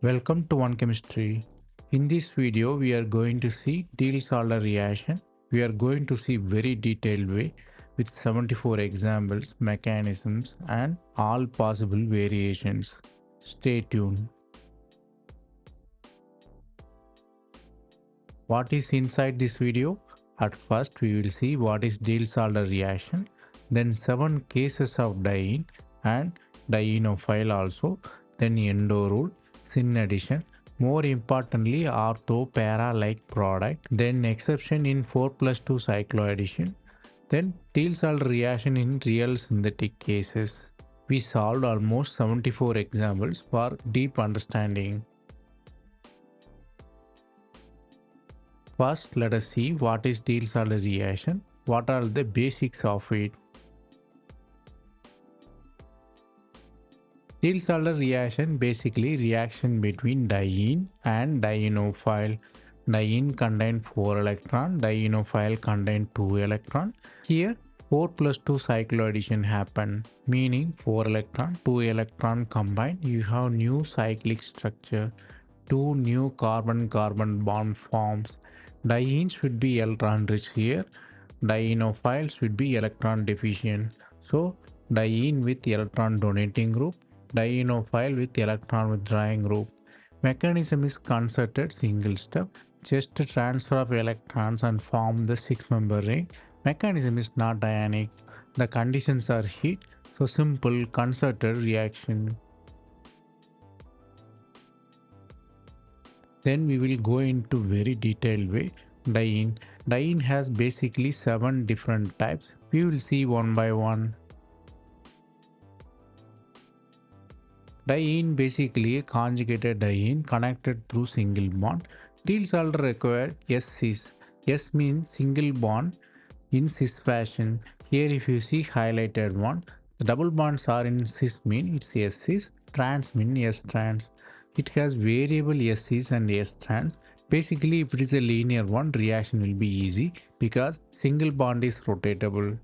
Welcome to One Chemistry. In this video, we are going to see Diels Alder reaction. We are going to see very detailed way with 74 examples, mechanisms and all possible variations. Stay tuned. What is inside this video? At first, we will see what is Diels Alder reaction, then 7 cases of Diene and Dienophile also, then Endo rule, syn addition, more importantly ortho-para-like product, then exception in 4+2 Cycloaddition, then Diels Alder reaction in real synthetic cases. We solved almost 74 examples for deep understanding. First, let us see what is Diels Alder reaction, what are the basics of it. Diels Alder reaction basically reaction between diene and dienophile. Diene contain 4 electron, dienophile contain 2 electron. Here 4+2 cycloaddition happen, meaning 4 electron, 2 electron combined, you have new cyclic structure. 2 new carbon-carbon bond forms. Diene should be electron rich here. Dienophile should be electron deficient. So diene with electron donating group, dienophile with electron withdrawing group. Mechanism is concerted single step, just transfer of electrons and form the 6-member ring. Mechanism is not ionic. The conditions are heat, so simple concerted reaction. Then we will go into very detailed way. Diene. Diene has basically 7 different types. We will see one by one. Diene basically a conjugated diene connected through single bond. Diels Alder require S-cis. S means single bond in cis fashion. Here if you see highlighted one, the double bonds are in cis mean it's S-cis, trans mean S-trans. It has variable S-cis and S-trans. Basically if it is a linear one, reaction will be easy because single bond is rotatable.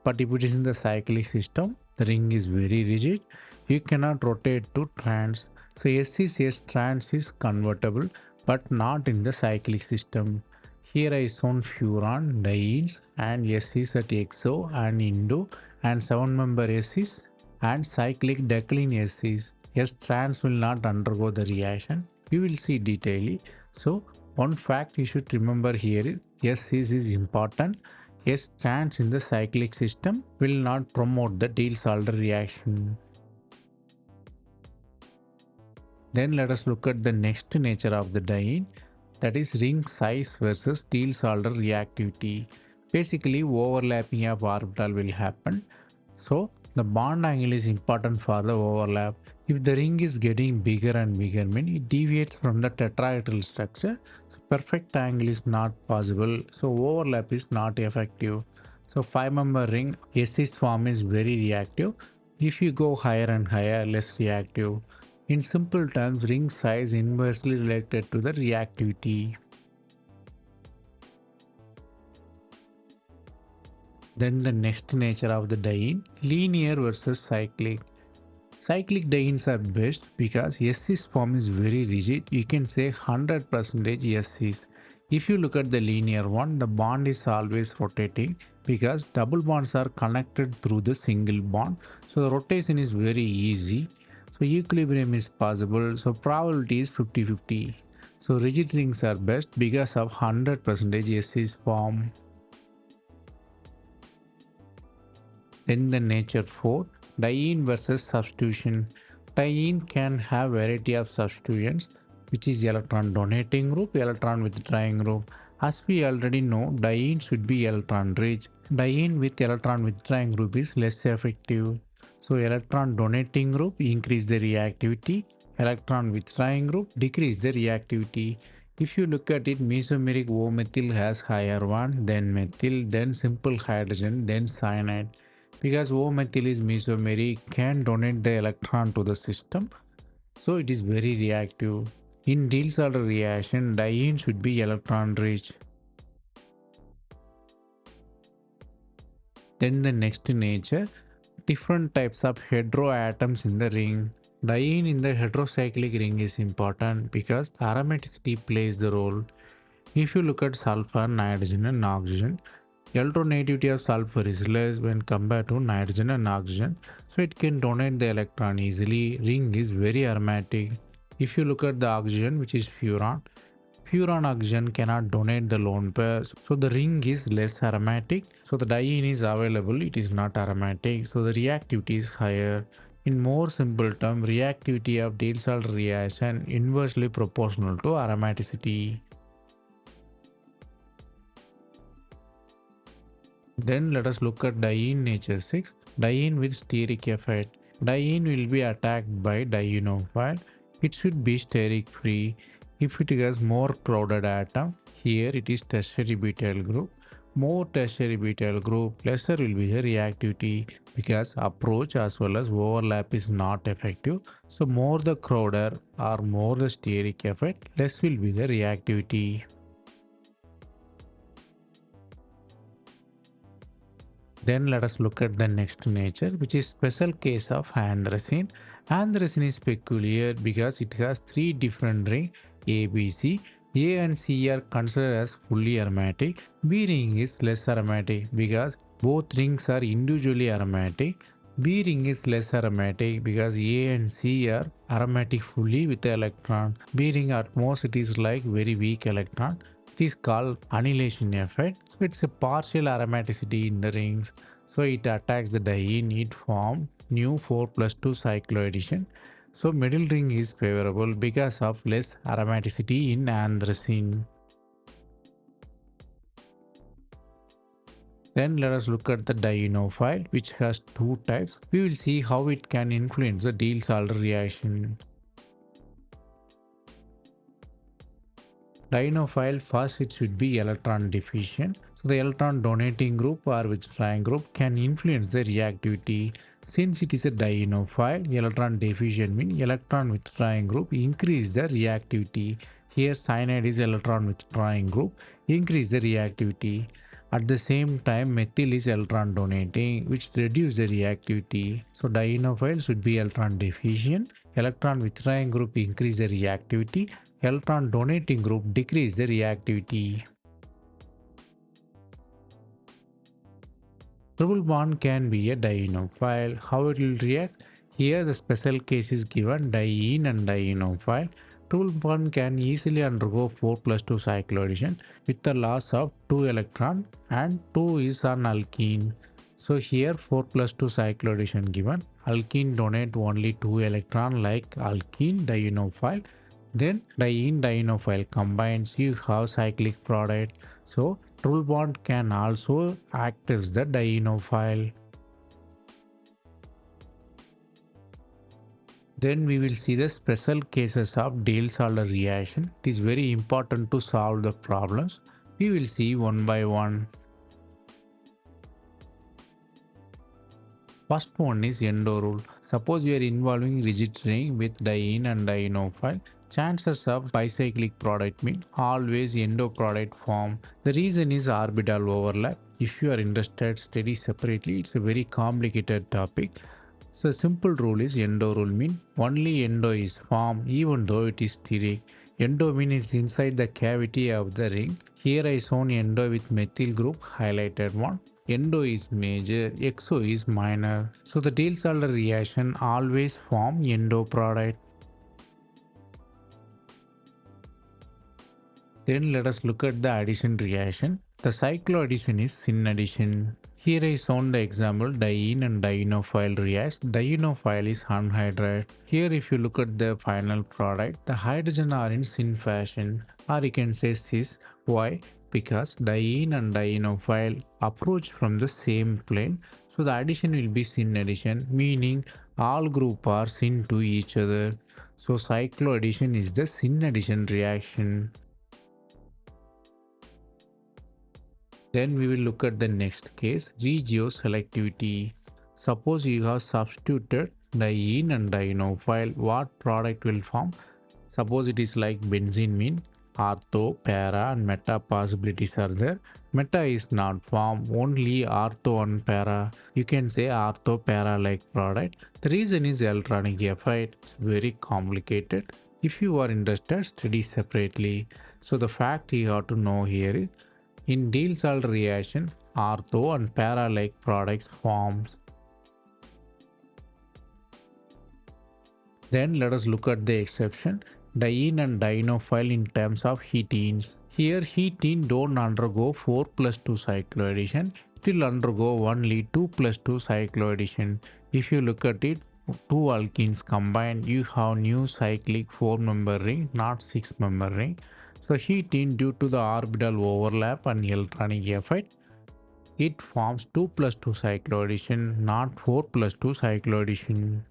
But if it is in the cyclic system, the ring is very rigid. You cannot rotate to trans. So S-cis S-trans is convertible but not in the cyclic system. Here I shown furan, dienes and S-cis at exo and Endo and 7-member S-cis and cyclic decline S-cis. S-trans will not undergo the reaction. We will see detailedly. So one fact you should remember here is S-cis is important. S-trans in the cyclic system will not promote the Diels Alder reaction. Then let us look at the next nature of the diene, that is ring size versus Diels Alder reactivity. Basically overlapping of orbital will happen. So the bond angle is important for the overlap. If the ring is getting bigger and bigger, means it deviates from the tetrahedral structure. So perfect angle is not possible. So overlap is not effective. So 5-member ring S-cis form is very reactive. If you go higher and higher, less reactive. In simple terms, ring size inversely related to the reactivity. Then the next nature of the diene, linear versus cyclic. Cyclic dienes are best because S-cis form is very rigid. You can say 100% S-cis. If you look at the linear one, the bond is always rotating because double bonds are connected through the single bond. So the rotation is very easy. So equilibrium is possible. So probability is 50-50. So rigid rings are best because of 100% S-cis form. Then the nature 4, diene versus substitution. Diene can have variety of substituents, which is electron donating group, electron withdrawing group. As we already know, diene should be electron rich. Diene with electron withdrawing group is less effective. So electron donating group increase the reactivity, electron withdrawing group decrease the reactivity. If you look at it, mesomeric O-methyl has higher one, then methyl, then simple hydrogen, then cyanide. Because O-methyl is mesomeric, can donate the electron to the system, so it is very reactive. In Diels Alder reaction, diene should be electron rich. Then the next nature, different types of heteroatoms in the ring. Diene in the heterocyclic ring is important because the aromaticity plays the role. If you look at sulfur, nitrogen and oxygen, electronegativity of sulfur is less when compared to nitrogen and oxygen, so it can donate the electron easily. Ring is very aromatic. If you look at the oxygen, which is furan, furan oxygen cannot donate the lone pair, so the ring is less aromatic. So the diene is available, it is not aromatic, so the reactivity is higher. In more simple term, reactivity of Diels Alder reaction inversely proportional to aromaticity. Then let us look at diene nature 6. Diene with steric effect. Diene will be attacked by dienophile. It should be steric free. If it has more crowded atom, here it is tertiary butyl group. More tertiary butyl group, lesser will be the reactivity because approach as well as overlap is not effective. So more the crowder or more the steric effect, less will be the reactivity. Then let us look at the next nature, which is special case of anthracene. Anthracene is peculiar because it has three different rings A, B, C. A and C are considered as fully aromatic. B ring is less aromatic because both rings are individually aromatic. B ring is less aromatic because A and C are aromatic fully with the electron. B ring at most it is like very weak electron. It is called annihilation effect. So it's a partial aromaticity in the rings. So it attacks the diene, it form new 4+2 Cycloaddition. So middle ring is favorable because of less aromaticity in anthracene. Then let us look at the dienophile, which has two types. We will see how it can influence the Diels Alder reaction. Dienophile, first it should be electron deficient. So the electron donating group or withdrawing group can influence the reactivity. Since it is a dienophile, electron deficient means electron withdrawing group increase the reactivity. Here cyanide is electron withdrawing group, increase the reactivity. At the same time, methyl is electron donating, which reduce the reactivity. So dienophile should be electron deficient. Electron withdrawing group increase the reactivity. Electron donating group decrease the reactivity. Triple bond can be a dienophile. How it will react? Here the special case is given diene and dienophile. Triple bond can easily undergo 4+2 cycloaddition with the loss of 2 electron and 2 is an alkene. So here 4+2 cycloaddition given. Alkene donate only 2 electron like alkene dienophile. Then diene dienophile combines, you have cyclic product. So triple bond can also act as the dienophile. Then we will see the special cases of Diels Alder reaction. It is very important to solve the problems. We will see one by one. First one is Endo rule. Suppose we are involving rigid ring with diene and dienophile. Chances of bicyclic product mean always endo product form. The reason is orbital overlap. If you are interested, study separately. It's a very complicated topic. So simple rule is endo rule mean only endo is formed even though it is steric. Endo means it's inside the cavity of the ring. Here I shown endo with methyl group highlighted one. Endo is major, exo is minor. So the Diels Alder reaction always form endo product. Then let us look at the addition reaction. The cycloaddition is syn addition. Here I shown the example diene and dienophile reacts. Dienophile is anhydride. Here if you look at the final product, the hydrogen are in syn fashion or you can say cis. Why? Because diene and dienophile approach from the same plane. So the addition will be syn addition, meaning all group are syn to each other. So cycloaddition is the syn addition reaction. Then we will look at the next case, regioselectivity. Suppose you have substituted diene and dienophile, what product will form? Suppose it is like benzene mean ortho, para and meta possibilities are there. Meta is not formed, only ortho and para. You can say ortho para like product. The reason is electronic effect. It's very complicated. If you are interested, study separately. So the fact you have to know here is in Diels Alder reaction, ortho and para like products forms. Then let us look at the exception, diene and dienophile in terms of hetenes. Here hetenes don't undergo 4+2 cycloaddition, it will undergo only 2+2 cycloaddition. If you look at it, two alkenes combined, you have new cyclic 4-member ring, not 6-member ring. So hetene, due to the orbital overlap and electronic effect, it forms 2+2 cycloaddition, not 4+2 cycloaddition.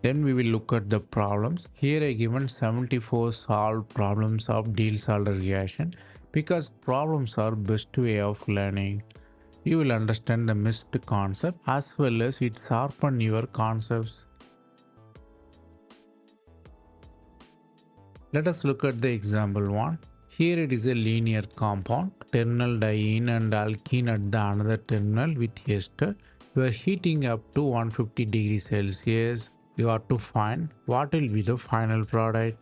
Then we will look at the problems. Here I given 74 solved problems of Diels Alder reaction because problems are best way of learning. You will understand the missed concept as well as it sharpen your concepts. Let us look at the example 1. Here it is a linear compound, terminal diene and alkene at the another terminal with ester. You are heating up to 150 degrees Celsius. You have to find what will be the final product.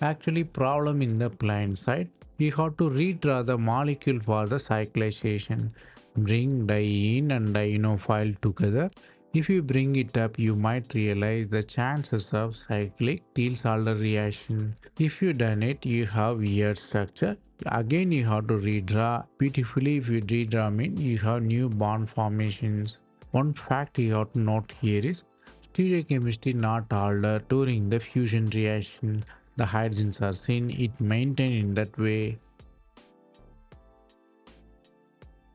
Actually, problem in the plain side, we have to redraw the molecule for the cyclization. Bring diene and dienophile together. If you bring it up, you might realize the chances of cyclic Diels Alder reaction. If you done it, you have weird structure. Again, you have to redraw. Beautifully, if you redraw mean you have new bond formations. One fact you have to note here is stereochemistry not altered during the fusion reaction. The hydrogens are seen, it maintained in that way.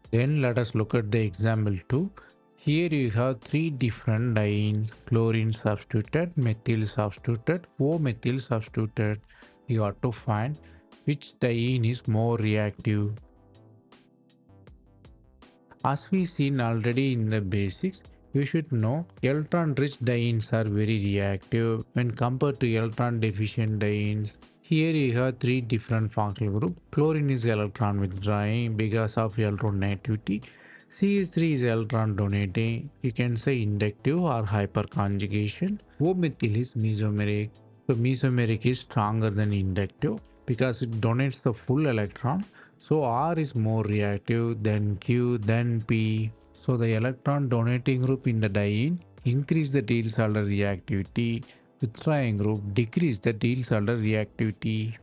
Then let us look at the example 2. Here you have 3 different dienes, chlorine substituted, methyl substituted, O-methyl substituted. You have to find which diene is more reactive. As we seen already in the basics, you should know electron-rich dienes are very reactive when compared to electron-deficient dienes. Here you have 3 different functional groups. Chlorine is electron withdrawing because of electronegativity. CH3 is electron donating. You can say inductive or hyperconjugation. O-methyl is mesomeric. So mesomeric is stronger than inductive because it donates the full electron. So R is more reactive than Q than P. So the electron donating group in the diene increase the Diels Alder reactivity. Withdrawing group decrease the Diels Alder reactivity.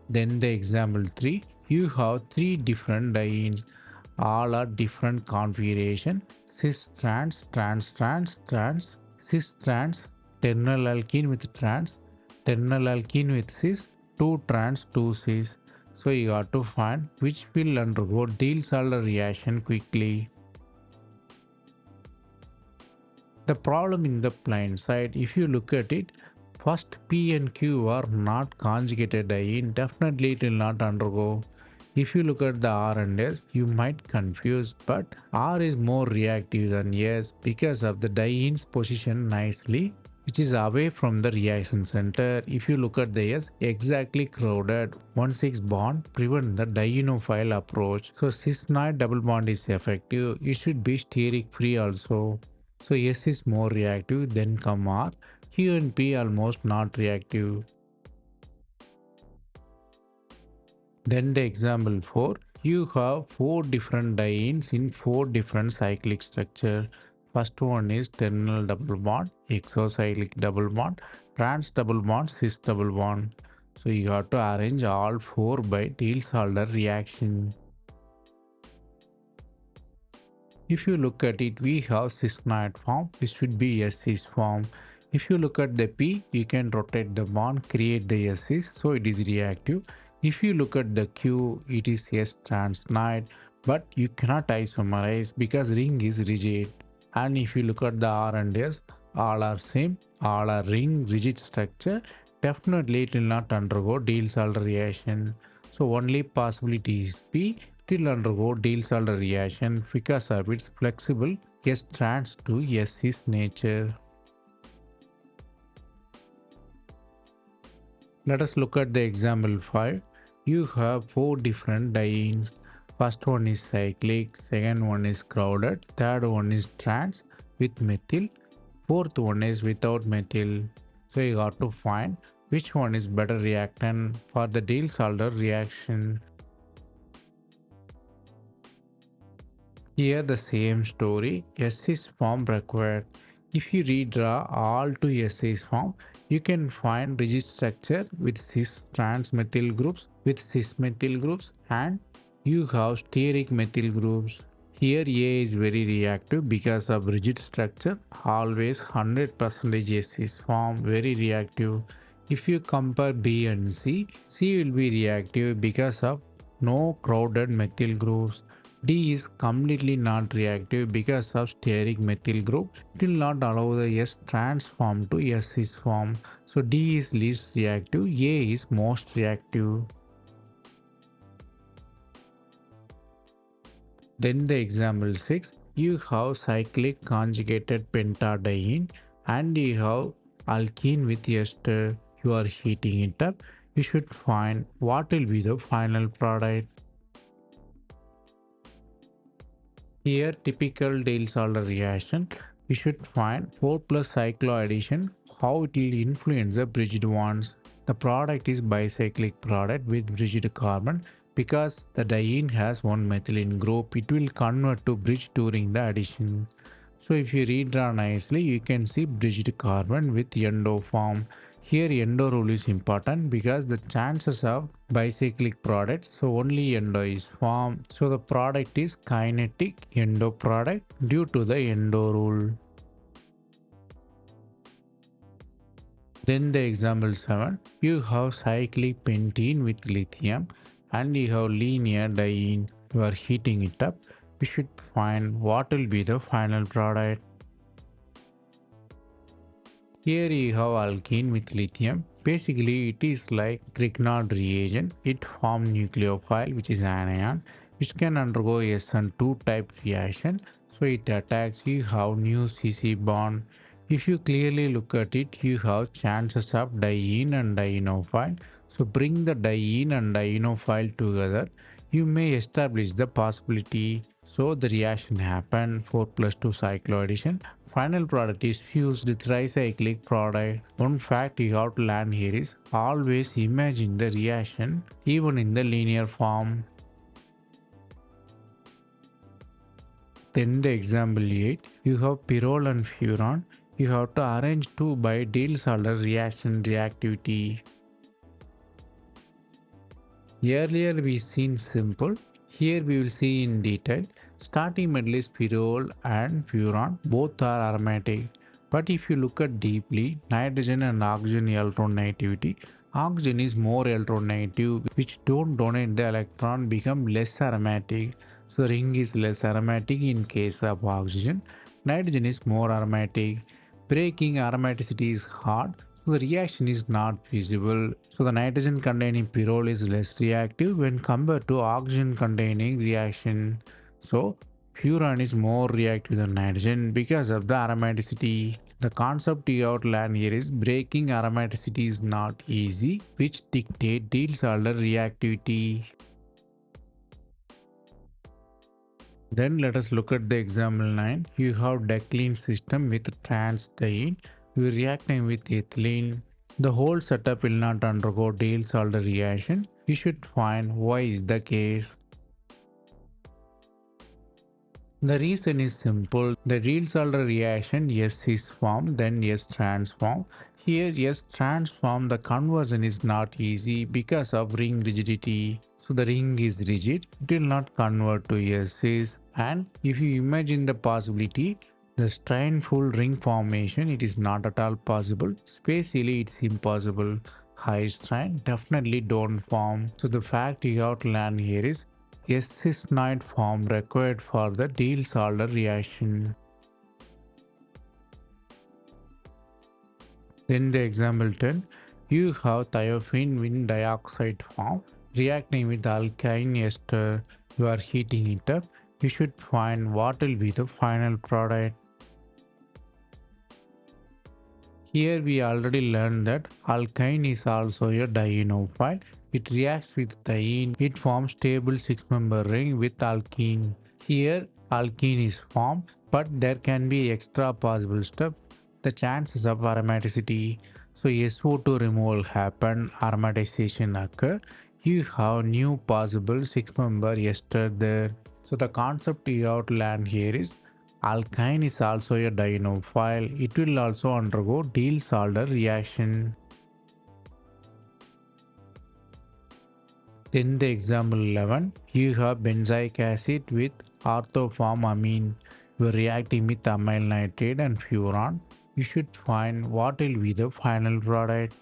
Then the example 3. You have 3 different dienes. All are different configuration. Cis trans, trans, trans, trans, cis trans, terminal alkene with trans, terminal alkene with cis, 2 trans, 2 cis. So you have to find which will undergo Diels Alder reaction quickly. The problem in the plain side, if you look at it, first P and Q are not conjugated diene, definitely it will not undergo. If you look at the R and S, you might confuse, but R is more reactive than S because of the diene's position nicely, which is away from the reaction center. If you look at the S, exactly crowded, 1,6 bond prevent the dienophile approach. So cis-night double bond is effective. It should be steric free also. So S is more reactive, then come R. Q and P almost not reactive. Then the example 4. You have 4 different dienes in 4 different cyclic structure. First one is terminal double bond, exocyclic double bond, trans double bond, cis double bond. So you have to arrange all 4 by Diels Alder reaction. If you look at it, we have cis-night form. This should be S-cis form. If you look at the P, you can rotate the bond, create the S-cis, so it is reactive. If you look at the Q, it is S-trans-night, but you cannot isomerize because ring is rigid. And if you look at the R and S, all are same, all are ring rigid structure. Definitely it will not undergo Diels Alder reaction. So only possibility is P. It will undergo Diels Alder reaction because of its flexible S trans to S cis nature. Let us look at the example 5. You have 4 different dienes. First one is cyclic, second one is crowded, third one is trans with methyl, fourth one is without methyl. So you got to find which one is better reactant for the Diels Alder reaction. Here the same story, S is form required. If you redraw all to S form, you can find rigid structure with cis trans methyl groups with cis methyl groups, and you have steric methyl groups. Here A is very reactive because of rigid structure, always 100% S is form, very reactive. If you compare B and C will be reactive because of no crowded methyl groups. D is completely not reactive because of steric methyl group. It will not allow the S transform to S cis form. So D is least reactive, A is most reactive. Then the example 6, you have cyclic conjugated pentadiene and you have alkene with ester. You are heating it up. You should find what will be the final product. Here typical Diels Alder reaction, we should find 4+ cycloaddition, how it will influence the bridged bonds. The product is bicyclic product with bridged carbon. Because the diene has one methylene group, it will convert to bridge during the addition. So if you redraw nicely, you can see bridged carbon with Endo form. Here Endo rule is important because the chances of bicyclic product, so only Endo is formed. So the product is kinetic Endo product due to the Endo rule. Then the example 7, you have cyclic pentene with lithium and you have linear diene. You are heating it up. We should find what will be the final product. Here you have alkene with lithium. Basically it is like Grignard reagent. It forms nucleophile which is anion which can undergo SN2 type reaction. So it attacks, you have new CC bond. If you clearly look at it, you have chances of diene and dienophile. So bring the diene and dienophile together. You may establish the possibility. So the reaction happened 4+2 cycloaddition. Final product is fused tricyclic product. One fact you have to learn here is always imagine the reaction even in the linear form. Then the example 8, you have pyrrole and furan. You have to arrange 2 by Diels Alder reaction reactivity. Earlier we seen simple. Here we will see in detail. Starting metal is pyrrole and furan, both are aromatic. But if you look at deeply, nitrogen and oxygen electronegativity, oxygen is more electronegative, which don't donate the electron, become less aromatic. So ring is less aromatic in case of oxygen. Nitrogen is more aromatic. Breaking aromaticity is hard, so the reaction is not feasible. So the nitrogen containing pyrrole is less reactive when compared to oxygen containing reaction. So furan is more reactive than nitrogen because of the aromaticity. The concept you outline here is breaking aromaticity is not easy, which dictate Diels Alder reactivity. Then let us look at the example 9. You have decline system with trans diene. You reacting with ethylene. The whole setup will not undergo Diels Alder reaction. You should find why is the case. The reason is simple. The Diels Alder reaction S cis form, then S transform. Here S transform, the conversion is not easy because of ring rigidity. So the ring is rigid, it will not convert to S cis. And if you imagine the possibility, the strainful ring formation, it is not at all possible. Spatially it's impossible. High strain definitely don't form. So the fact you have to learn here is S cis-noid form required for the Diels Alder reaction. Then the example 10, you have thiophene dioxide form reacting with alkyne ester. You are heating it up. you should find what will be the final product. Here we already learned that alkyne is also a dienophile. It reacts with diene. It forms stable 6-member ring with alkene. Here alkene is formed, but there can be extra possible step. The chances of aromaticity. So SO2 removal happen, aromatization occur. You have new possible 6-member ester there. So the concept you have to learn here is alkyne is also a dienophile. It will also undergo Diels Alder reaction. Then the example 11, you have benzoic acid with orthoform amine. You are reacting with amyl nitrate and furan. You should find what will be the final product.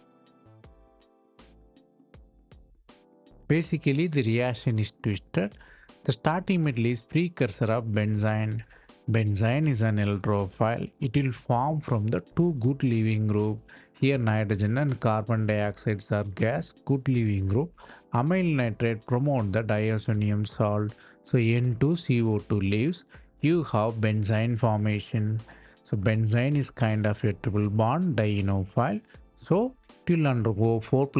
Basically, the reaction is twisted. The starting metal is precursor of benzene. Benzene is an electrophile. It will form from the two good leaving group. Here nitrogen and carbon dioxide are gas, good leaving group. Amyl nitrate promote the diazonium salt. So N2CO2 leaves. You have benzene formation. So benzene is kind of a triple bond dienophile. So it will undergo 4+2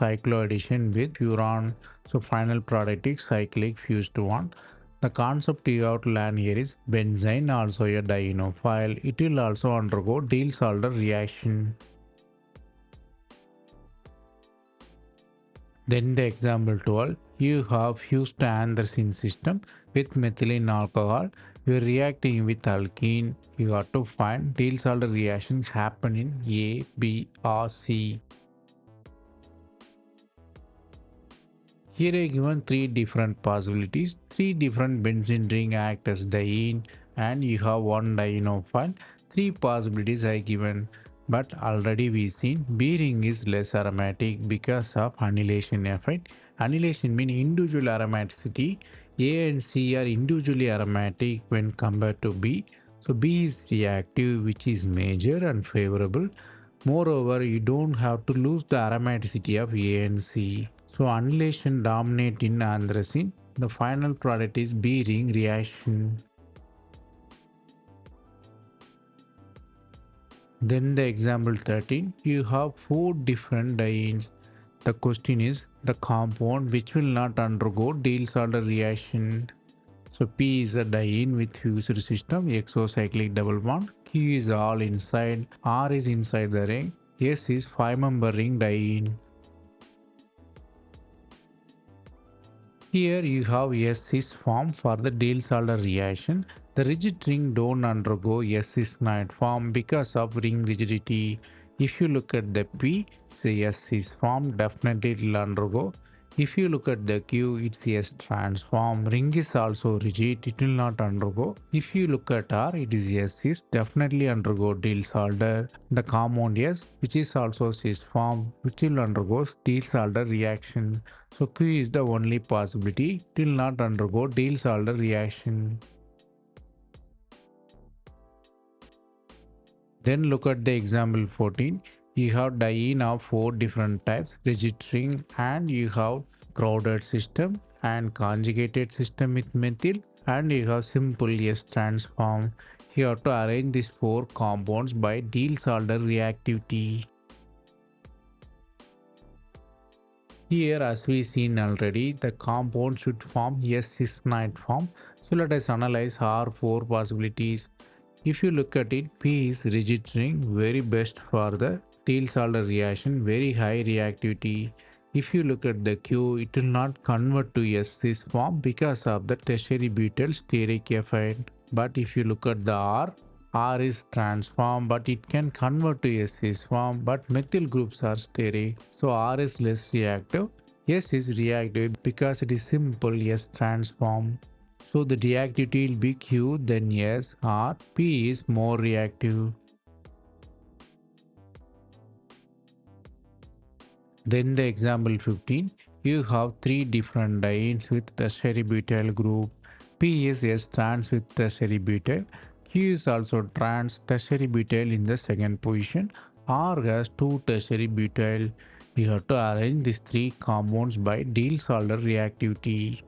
cycloaddition with furan. So final product is cyclic fused one. The concept you have to learn here is benzene also a dienophile. It will also undergo Diels Alder reaction. Then the example 12, you have fused anthracene system with methylene alcohol. You are reacting with alkene. You have to find Diels Alder reaction happen in A, B or C. Here I given three different possibilities. Three different benzene ring act as diene and you have one dienophile. Three possibilities I given, but already we seen B ring is less aromatic because of annihilation effect. Annihilation means individual aromaticity. A and C are individually aromatic when compared to B. So B is reactive, which is major and favorable. Moreover, you don't have to lose the aromaticity of A and C. So annihilation dominate in anthracene. The final product is B ring reaction. Then the example 13, you have 4 different dienes. The question is the compound which will not undergo Diels Alder reaction. So P is a diene with fused system, exocyclic double bond. Q is all inside, R is inside the ring, S is 5-member ring diene. Here you have S is formed for the Diels Alder reaction. The rigid ring don't undergo S is not formed because of ring rigidity. If you look at the P, say S is formed, definitely it will undergo. If you look at the Q, it's S transform. Ring is also rigid, it will not undergo. If you look at R, it is S is definitely undergo Diels Alder. The compound S, which is also cis form, which will undergo Diels Alder reaction. So Q is the only possibility, it will not undergo Diels Alder reaction. Then look at the example 14. You have diene of 4 different types, rigid ring, and you have crowded system and conjugated system with methyl, and you have simple S transform. You have to arrange these 4 compounds by Diels Alder reactivity. Here as we seen already, the compound should form S-cis-nite form. So let us analyze our 4 possibilities. If you look at it, P is rigid ring, very best for the Diels Alder reaction, very high reactivity. If you look at the Q, it will not convert to S-cis form because of the tertiary butyl steric effect. But if you look at the R is transform, but it can convert to S-cis form, but methyl groups are steric. So R is less reactive. S is reactive because it is simple S transform. So the reactivity will be Q, then S, R, P is more reactive. Then the example 15, you have 3 different dienes with tertiary butyl group. P is S trans with tertiary butyl. Q is also trans tertiary butyl in the second position. R has 2 tertiary butyl. You have to arrange these 3 compounds by Diels Alder reactivity.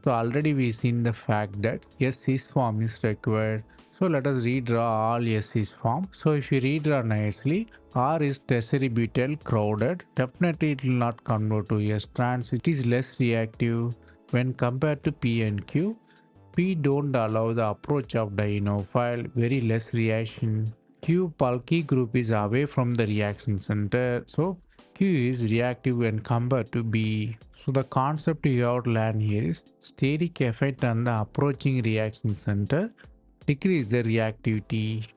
So already we seen the fact that S form is required. So let us redraw all S form. So if you redraw nicely, R is tertiary butyl crowded. Definitely it will not convert to S trans. It is less reactive when compared to P and Q. P don't allow the approach of dienophile, very less reaction. Q bulky group is away from the reaction center, so Q is reactive when compared to B. So the concept you have to learn here is steric effect on the approaching reaction center decrease the reactivity.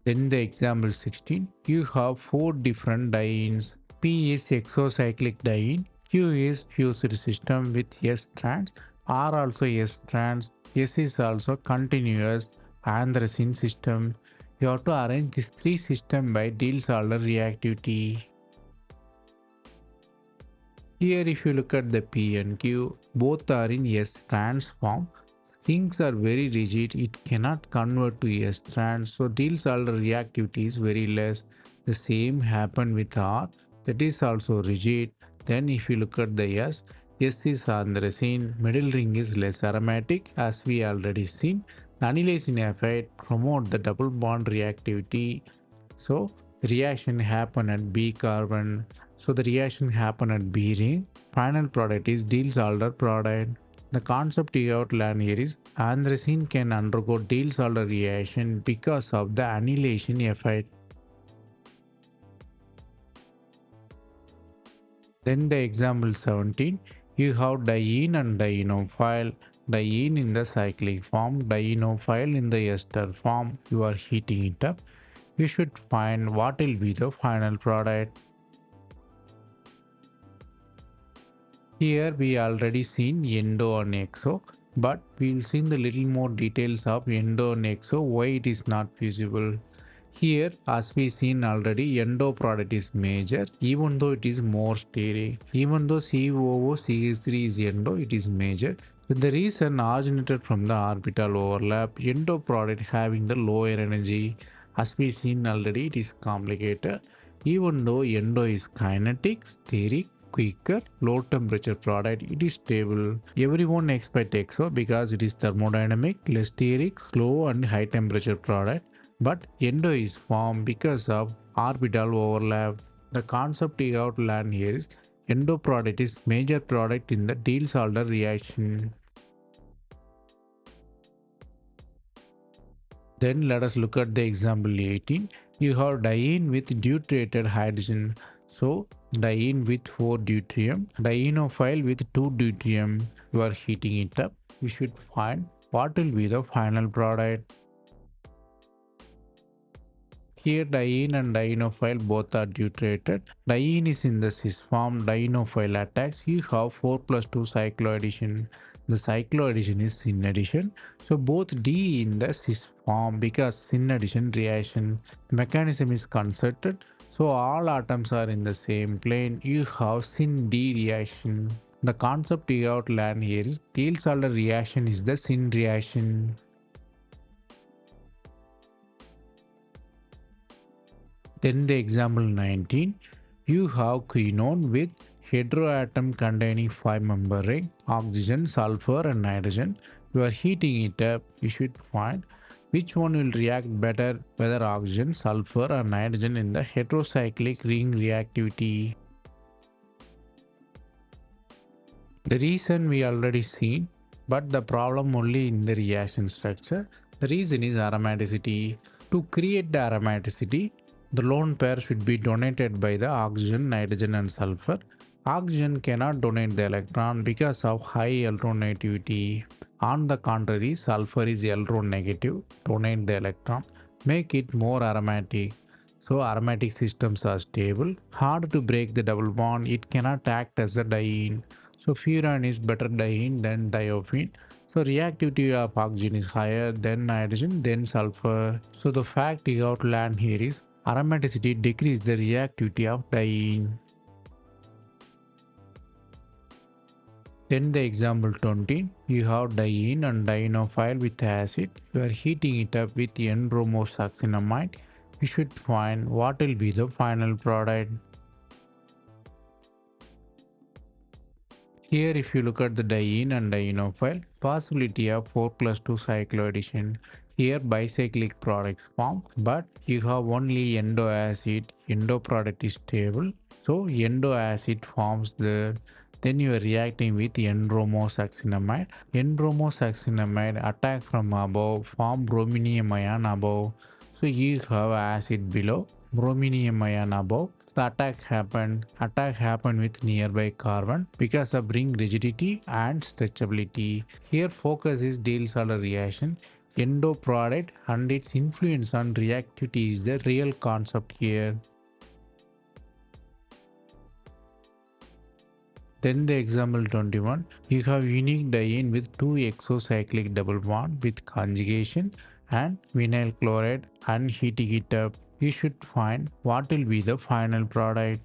Then the example 16, you have 4 different dienes. P is exocyclic diene, Q is fused system with S trans, R also S trans, S is also continuous anthracene system. You have to arrange these 3 systems by Diels Alder reactivity. Here if you look at the P and Q, both are in S trans form. Things are very rigid, it cannot convert to S trans, so Diels Alder reactivity is very less. The same happened with R, that is also rigid. Then if you look at the S is anthracene, middle ring is less aromatic as we already seen. The annihilation effect promote the double bond reactivity. So reaction happen at B carbon. So the reaction happen at B ring. Final product is Diels Alder product. The concept you have to learn here is anthracene can undergo Diels Alder reaction because of the annihilation effect. Then the example 17, you have diene and dienophile. Diene in the cyclic form, dienophile in the ester form. You are heating it up. You should find what will be the final product. Here we already seen Endo and Exo, but we'll see the little more details of Endo and Exo, why it is not feasible. Here, as we seen already, Endo product is major, even though it is more steric. Even though COO-CH3 is Endo, it is major. With the reason originated from the orbital overlap, Endo product having the lower energy. As we seen already, it is complicated. Even though Endo is kinetic, steric, quicker, low temperature product, it is stable. Everyone expect EXO because it is thermodynamic, less steric, slow and high temperature product. But Endo is formed because of orbital overlap. The concept you have to learn here is Endo product is major product in the Diels Alder reaction. Then let us look at the example 18. You have diene with deuterated hydrogen. So diene with 4 deuterium, dienophile with 2 deuterium. You are heating it up. You should find what will be the final product. Here diene and dienophile both are deuterated. Diene is in the cis form, dienophile attacks. You have 4+2 cycloaddition. The cycloaddition is syn addition. So both D in the cis form because syn addition reaction. The mechanism is concerted. So all atoms are in the same plane. You have syn D reaction. The concept you have to learn here is Diels Alder reaction is the syn reaction. Then the example 19, you have quinone with heteroatom containing 5-member ring, oxygen, sulfur and nitrogen. You are heating it up, you should find which one will react better, whether oxygen, sulfur or nitrogen in the heterocyclic ring reactivity. The reason we already seen, but the problem only in the reaction structure. The reason is aromaticity. To create the aromaticity, the lone pair should be donated by the oxygen, nitrogen and sulfur. Oxygen cannot donate the electron because of high electronegativity. On the contrary, sulfur is electronegative, donate the electron, make it more aromatic. So aromatic systems are stable, hard to break the double bond, it cannot act as a diene. So furan is better diene than diophene. So reactivity of oxygen is higher than nitrogen, then sulfur. So the fact you have to learn here is aromaticity decreases the reactivity of diene. Then the example 20, you have diene and dienophile with acid. You are heating it up with N-bromosuccinamide. You should find what will be the final product. Here if you look at the diene and dienophile, possibility of 4+2 cycloaddition. Here bicyclic products form, but you have only endo acid, endo product is stable, so endo acid forms there. Then you are reacting with endromosuccinamide. Endromosuccinamide attack from above, form brominium ion above. So you have acid below, brominium ion above. The attack happened with nearby carbon because of ring rigidity and stretchability. Here focus is Diels Alder reaction. Endo product and its influence on reactivity is the real concept here. Then the example 21, you have unique diene with 2 exocyclic double bond with conjugation and vinyl chloride and heating it up. You should find what will be the final product.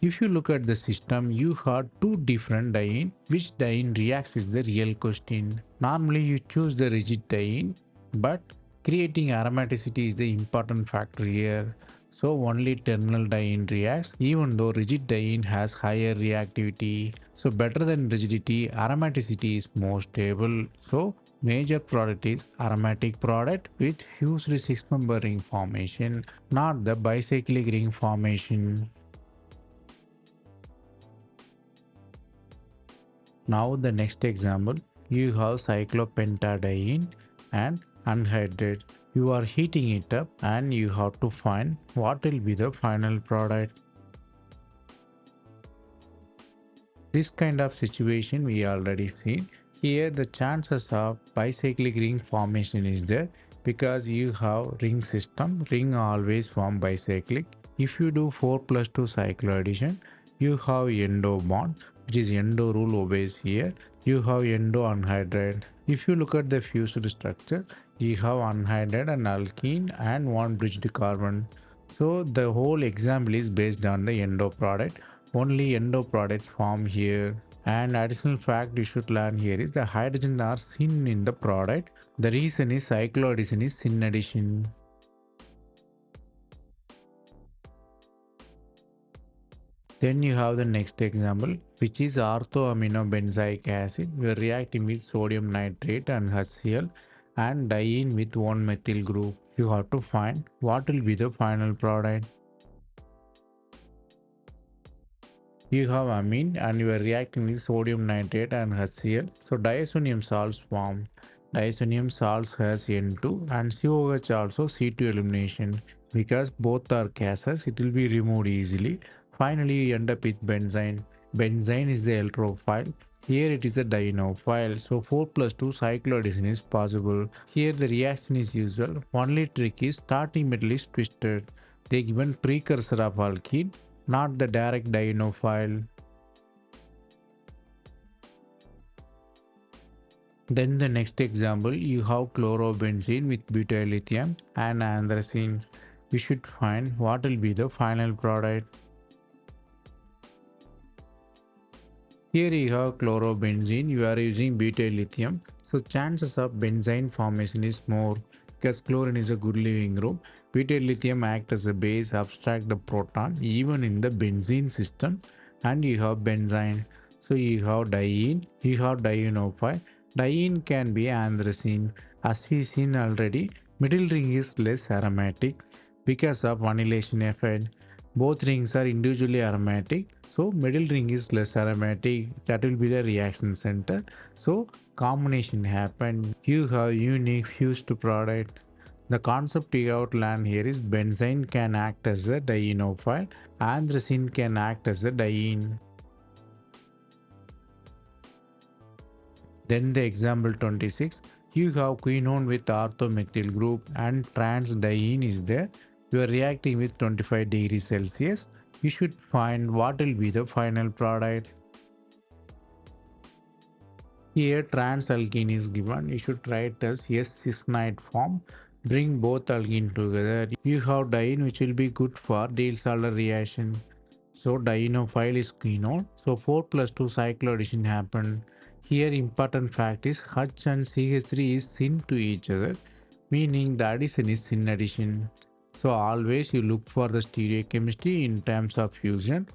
If you look at the system, you have two different diene. Which diene reacts is the real question. Normally you choose the rigid diene, but creating aromaticity is the important factor here. So only terminal diene reacts, even though rigid diene has higher reactivity. So better than rigidity, aromaticity is more stable. So major product is aromatic product with fused 6-member ring formation, not the bicyclic ring formation. Now the next example, you have cyclopentadiene and anhydride. You are heating it up and you have to find what will be the final product. This kind of situation we already seen. Here the chances of bicyclic ring formation is there because you have ring system, ring always form bicyclic. If you do 4+2 cycloaddition, you have endo bond, which is endo rule obeys here. You have endo anhydride. If you look at the fused structure, you have anhydride and alkene and one bridged carbon. So the whole example is based on the endo product. Only endo products form here. And additional fact you should learn here is the hydrogen are syn in the product. The reason is cycloaddition is syn addition. Then you have the next example, which is orthoaminobenzoic acid. We are reacting with sodium nitrate and HCl and diene with one methyl group. You have to find what will be the final product. You have amine and you are reacting with sodium nitrate and HCl. So diazonium salts form. Diazonium salts has N2 and COH also C2 elimination. Because both are gases, it will be removed easily. Finally, you end up with benzene. Benzene is the electrophile. Here it is a dienophile. So 4+2 cycloaddition is possible. Here the reaction is usual. Only trick is starting metal is twisted. They given precursor of alkene, not the direct dienophile. Then the next example, you have chlorobenzene with butyl lithium and anthracene. We should find what will be the final product. Here you have chlorobenzene, you are using butyl lithium. So chances of benzene formation is more because chlorine is a good leaving group. Butyl lithium acts as a base, abstract the proton even in the benzene system, and you have benzene. So you have diene, you have dienophile. Diene can be anthracene. As we seen already, middle ring is less aromatic because of vanillation effect. Both rings are individually aromatic, so middle ring is less aromatic. That will be the reaction center. So combination happen. You have unique fused product. The concept you have to learn here is benzene can act as a dienophile, anthracene can act as a diene. Then the example 26, you have quinone with orthomethyl group and trans diene is there. You are reacting with 25 degrees Celsius. You should find what will be the final product. Here trans alkene is given. You should write as S-cisnide form. Bring both alkene together. You have diene which will be good for Diels Alder reaction. So dienophile is quinone. So 4+2 cycloaddition happened. Here important fact is H and CH3 is syn to each other, meaning the addition is syn addition. So always you look for the stereochemistry in terms of fusion.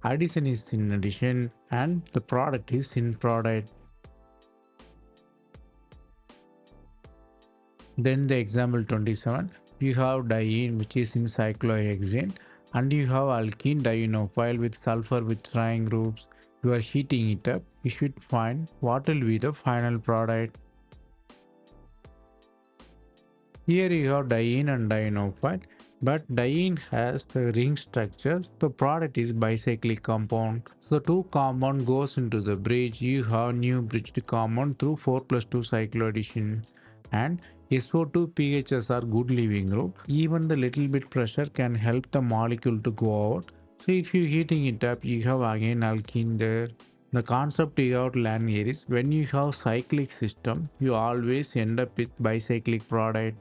Addition is syn addition and the product is syn product. Then the example 27, you have diene which is in cyclohexane and you have alkene dienophile with sulfur withdrawing groups. You are heating it up. You should find what will be the final product. Here you have diene and dienophile, but diene has the ring structure. The product is bicyclic compound. So the two compound goes into the bridge. You have new bridged compound through 4+2 cycloaddition. And SO2 pHs are good leaving group. Even the little bit pressure can help the molecule to go out. So if you heating it up, you have again alkene there. The concept you have to learn here is when you have cyclic system, you always end up with bicyclic product.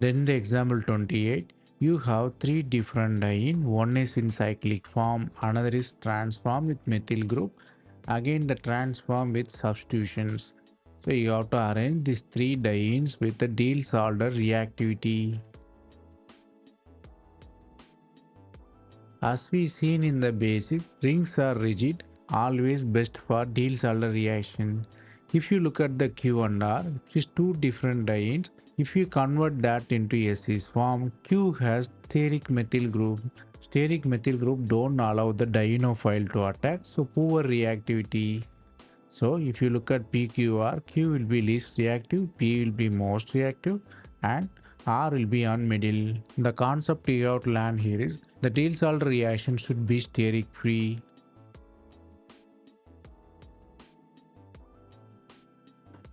Then the example 28, you have three different diene. One is in cyclic form, another is transform with methyl group, again the transform with substitutions. So you have to arrange these three dienes with the Diels Alder reactivity. As we seen in the basics, rings are rigid, always best for Diels Alder reaction. If you look at the Q and R, which is two different dienes, if you convert that into SE's form, Q has steric methyl group. Steric methyl group don't allow the dienophile to attack, so poor reactivity. So if you look at PQR, Q will be least reactive, P will be most reactive, and R will be on middle. The concept you have to learn here is the Diels Alder reaction should be steric free.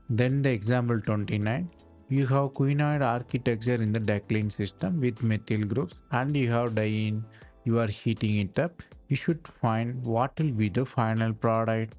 Then the example 29, you have quinoid architecture in the decline system with methyl groups and you have diene. You are heating it up. You should find what will be the final product.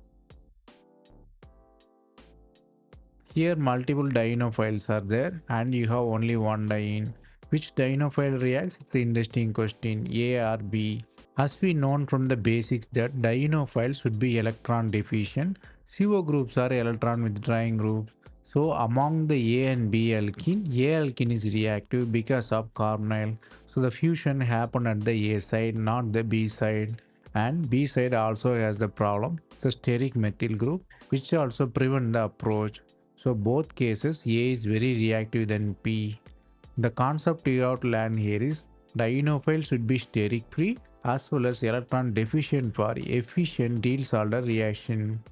Here multiple dienophiles are there and you have only one diene. Which dienophile reacts? It's an interesting question, A or B. As we know from the basics that dienophiles should be electron deficient. CO groups are electron withdrawing groups. So among the A and B alkene, A alkene is reactive because of carbonyl. So the fusion happened at the A side, not the B side. And B side also has the problem, the steric methyl group, which also prevent the approach. So both cases A is very reactive than P. The concept you have to learn here is dienophile should be steric free as well as electron deficient for efficient Diels Alder reaction.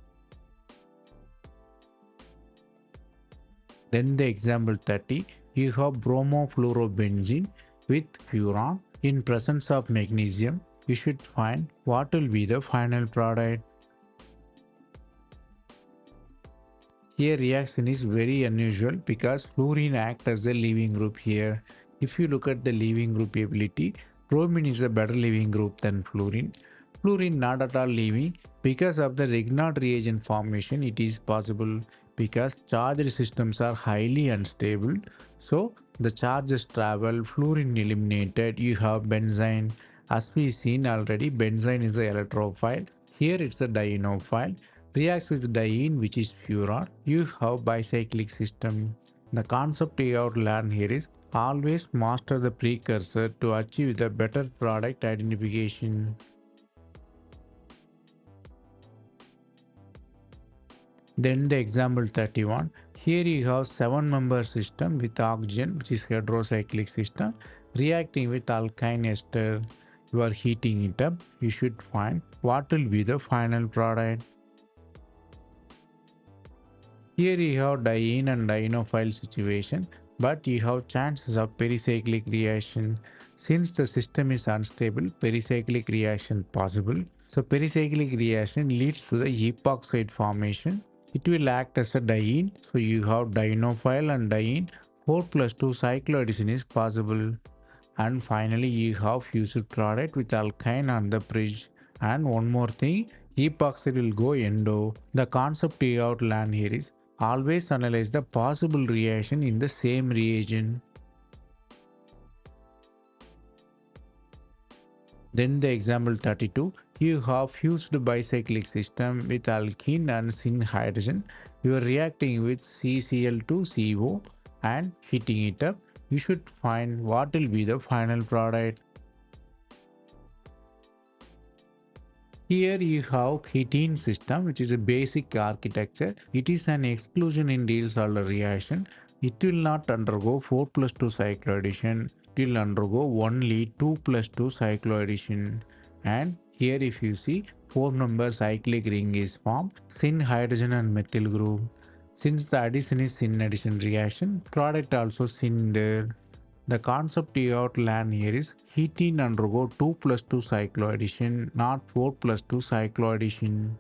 Then the example 30, you have bromofluorobenzene with furan in presence of magnesium. You should find what will be the final product. Here reaction is very unusual because fluorine acts as the leaving group here. If you look at the leaving group ability, bromine is a better leaving group than fluorine. Fluorine not at all leaving because of the Grignard reagent formation. It is possible because charged systems are highly unstable. So the charges travel, fluorine eliminated, you have benzene. As we seen already, benzene is the electrophile. Here it's a dienophile. Reacts with diene which is furan. You have bicyclic system. The concept you have to learn here is always master the precursor to achieve the better product identification. Then the example 31. Here you have 7-member system with oxygen which is heterocyclic system reacting with alkyne ester. You are heating it up. You should find what will be the final product. Here you have diene and dienophile situation, but you have chances of pericyclic reaction. Since the system is unstable, pericyclic reaction possible. So pericyclic reaction leads to the epoxide formation. It will act as a diene. So you have dienophile and diene. 4+2 cycloaddition is possible. And finally you have fused product with alkyne on the bridge. And one more thing, epoxide will go endo. The concept you have to learn here is always analyze the possible reaction in the same reagent. Then the example 32, you have fused bicyclic system with alkene and syn hydrogen. You are reacting with CCl2CO and heating it up. You should find what will be the final product. Here you have ketene system, which is a basic architecture. It is an exclusion in Diels Alder reaction. It will not undergo 4+2 cycloaddition. It will undergo only 2+2 cycloaddition. And here if you see 4-member cyclic ring is formed, syn hydrogen and methyl group. Since the addition is syn addition reaction, product also syn there. The concept you have to learn here is ketene undergo 2+2 cycloaddition, not 4+2 cycloaddition.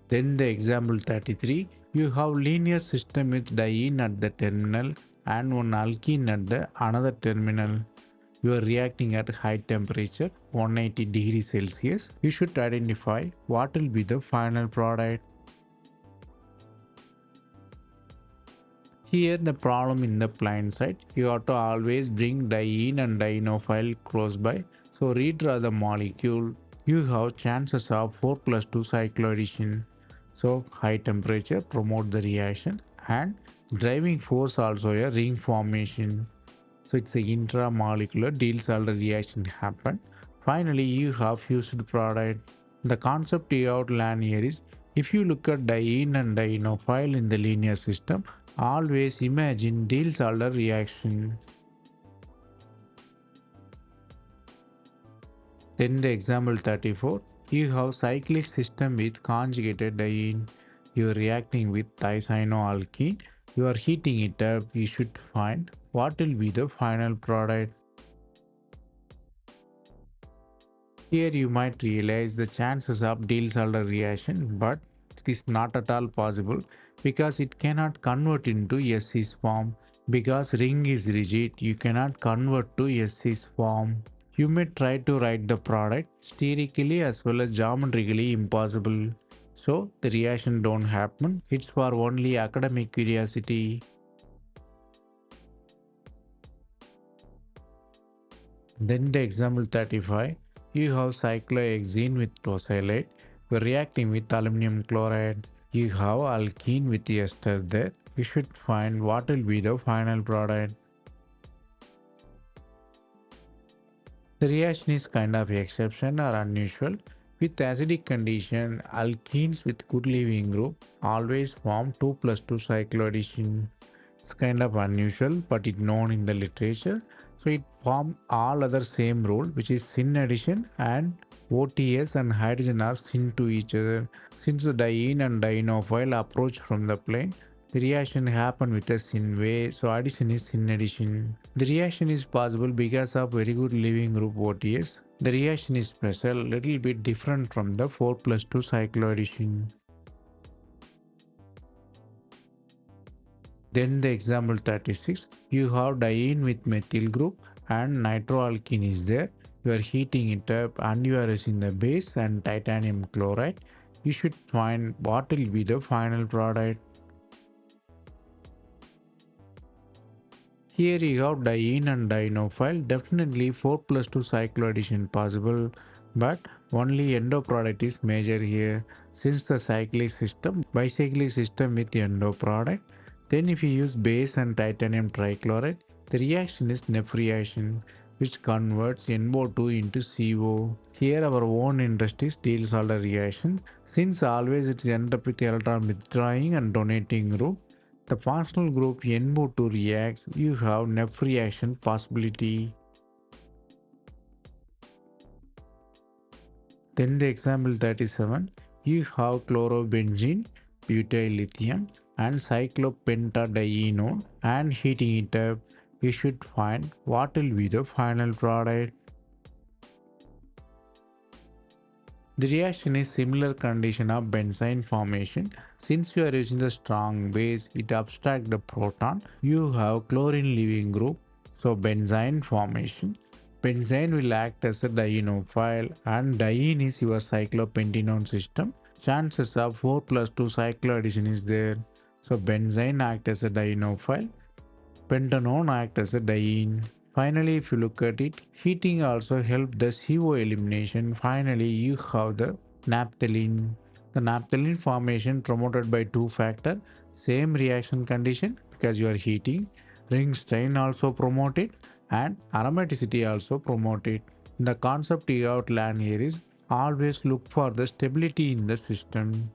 Then the example 33, you have linear system with diene at the terminal and one alkene at the another terminal. You are reacting at high temperature 180 degrees Celsius. You should identify what will be the final product. Here the problem in the blind side, you have to always bring diene and dienophile close by. So redraw the molecule. You have chances of 4+2 cycloaddition. So high temperature promote the reaction and driving force also a ring formation. So it's a intramolecular Diels Alder reaction happen. Finally you have fused product. The concept you have to learn here is if you look at diene and dienophile in the linear system, always imagine Diels Alder reaction. Then the example 34, you have cyclic system with conjugated diene. You are reacting with thicyanoalkene. You are heating it up. You should find what will be the final product. Here you might realize the chances of Diels Alder reaction, but it is not at all possible because it cannot convert into SC's form. Because ring is rigid, you cannot convert to SC's form. You may try to write the product sterically as well as geometrically impossible. So the reaction don't happen. It's for only academic curiosity. Then the example 35, you have cyclohexene with tosylate. You are reacting with aluminum chloride. You have alkene with ester there. You should find what will be the final product. The reaction is kind of exception or unusual. With acidic condition, alkenes with good leaving group always form 2+2 cycloaddition. It's kind of unusual, but it's known in the literature. So it forms all other same rule, which is syn addition, and OTS and hydrogen are syn to each other. Since the diene and dienophile approach from the plane, the reaction happen with a syn way, so addition is syn addition. The reaction is possible because of very good leaving group OTS. The reaction is special, little bit different from the 4+2 cycloaddition. Then the example 36, you have diene with methyl group and nitroalkene is there. You are heating it up and you are using the base and titanium chloride. You should find what will be the final product. Here you have diene and dienophile, definitely 4+2 cycloaddition possible, but only endo product is major here. Since the cyclic system, bicyclic system with endo product, then if you use base and titanium trichloride, the reaction is NEF reaction, which converts NO2 into CO. Here our own interest is Diels Alder reaction. Since always it ends up with electron withdrawing and donating group, the functional group NO2 reacts, you have NEF reaction possibility. Then the example 37, you have chlorobenzene, butyl lithium and cyclopentadienone and heating it up, you should find what will be the final product. The reaction is similar condition of benzene formation. Since you are using the strong base, it abstracts the proton. You have chlorine leaving group, so benzene formation. Benzene will act as a dienophile and diene is your cyclopentanone system. Chances of 4+2 cycloaddition is there. So benzene acts as a dienophile, pentanone acts as a diene. Finally, if you look at it, heating also helps the CO elimination. Finally, you have the naphthalene. The naphthalene formation promoted by two factors. Same reaction condition because you are heating. Ring strain also promoted and aromaticity also promoted. The concept you have to learn here is always look for the stability in the system.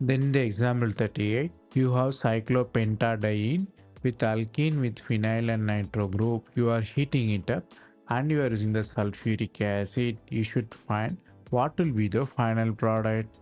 Then the example 38, you have cyclopentadiene with alkene with phenyl and nitro group. You are heating it up and you are using the sulfuric acid. You should find what will be the final product.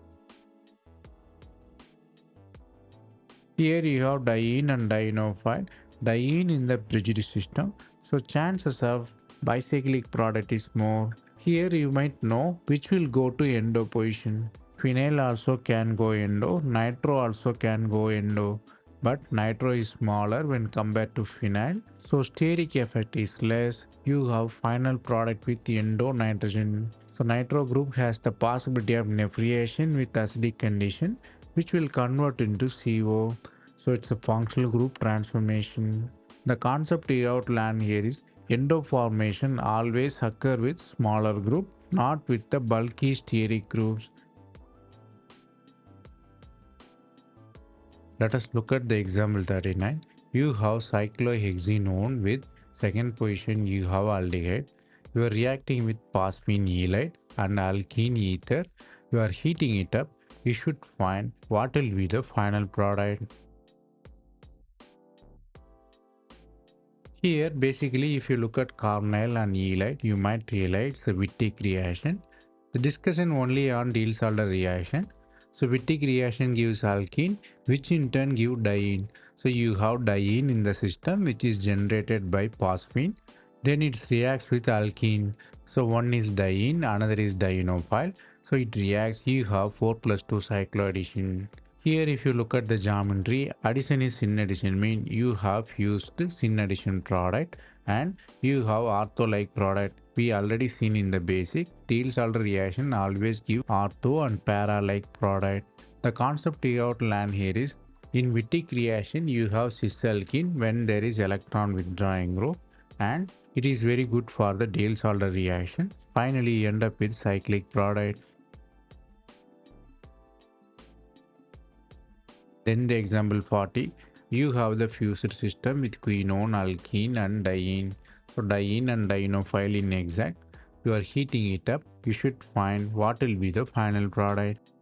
Here you have diene and dienophile. Diene in the bridged system, so chances of bicyclic product is more. Here you might know which will go to endo position. Phenyl also can go endo, nitro also can go endo, but nitro is smaller when compared to phenyl, so steric effect is less. You have final product with endo nitrogen. So nitro group has the possibility of nephriation with acidic condition, which will convert into CO. So it's a functional group transformation. The concept you have to learn here is endo formation always occur with smaller group, not with the bulky steric groups. Let us look at the example 39. You have cyclohexenone with second position you have aldehyde. You are reacting with phosphine halide and alkene ether. You are heating it up. You should find what will be the final product. Here basically if you look at carbonyl and halide, you might realize it's a Wittig reaction. The discussion only on Diels Alder reaction. So Wittig reaction gives alkene, which in turn give diene. So you have diene in the system which is generated by phosphine. Then it reacts with alkene. So one is diene, another is dienophile. So it reacts, you have 4+2 cycloaddition. Here if you look at the geometry, addition is syn addition, mean you have used syn addition product and you have ortho-like product. We already seen in the basic, Diels Alder reaction always give ortho and para-like product. The concept you have to learn here is, in Wittig reaction you have cis-alkene when there is electron withdrawing group, and it is very good for the Diels Alder reaction. Finally you end up with cyclic product. Then the example 40, you have the fused system with quinone, alkene and diene. So diene and dienophile in exact. You are heating it up. You should find what will be the final product.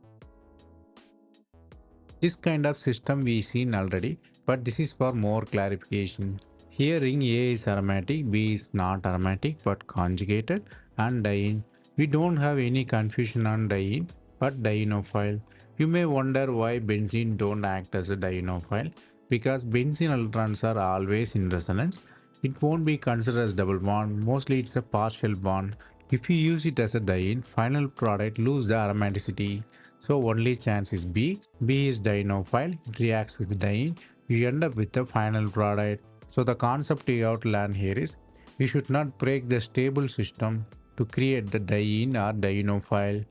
This kind of system we seen already, but this is for more clarification. Here ring A is aromatic, B is not aromatic but conjugated, and diene. We don't have any confusion on diene but dienophile. You may wonder why benzene don't act as a dienophile, because benzene electrons are always in resonance. It won't be considered as double bond, mostly it's a partial bond. If you use it as a diene, final product lose the aromaticity. So only chance is B. B is dienophile, it reacts with diene, you end up with the final product. So the concept you have to learn here is, you should not break the stable system to create the diene or dienophile.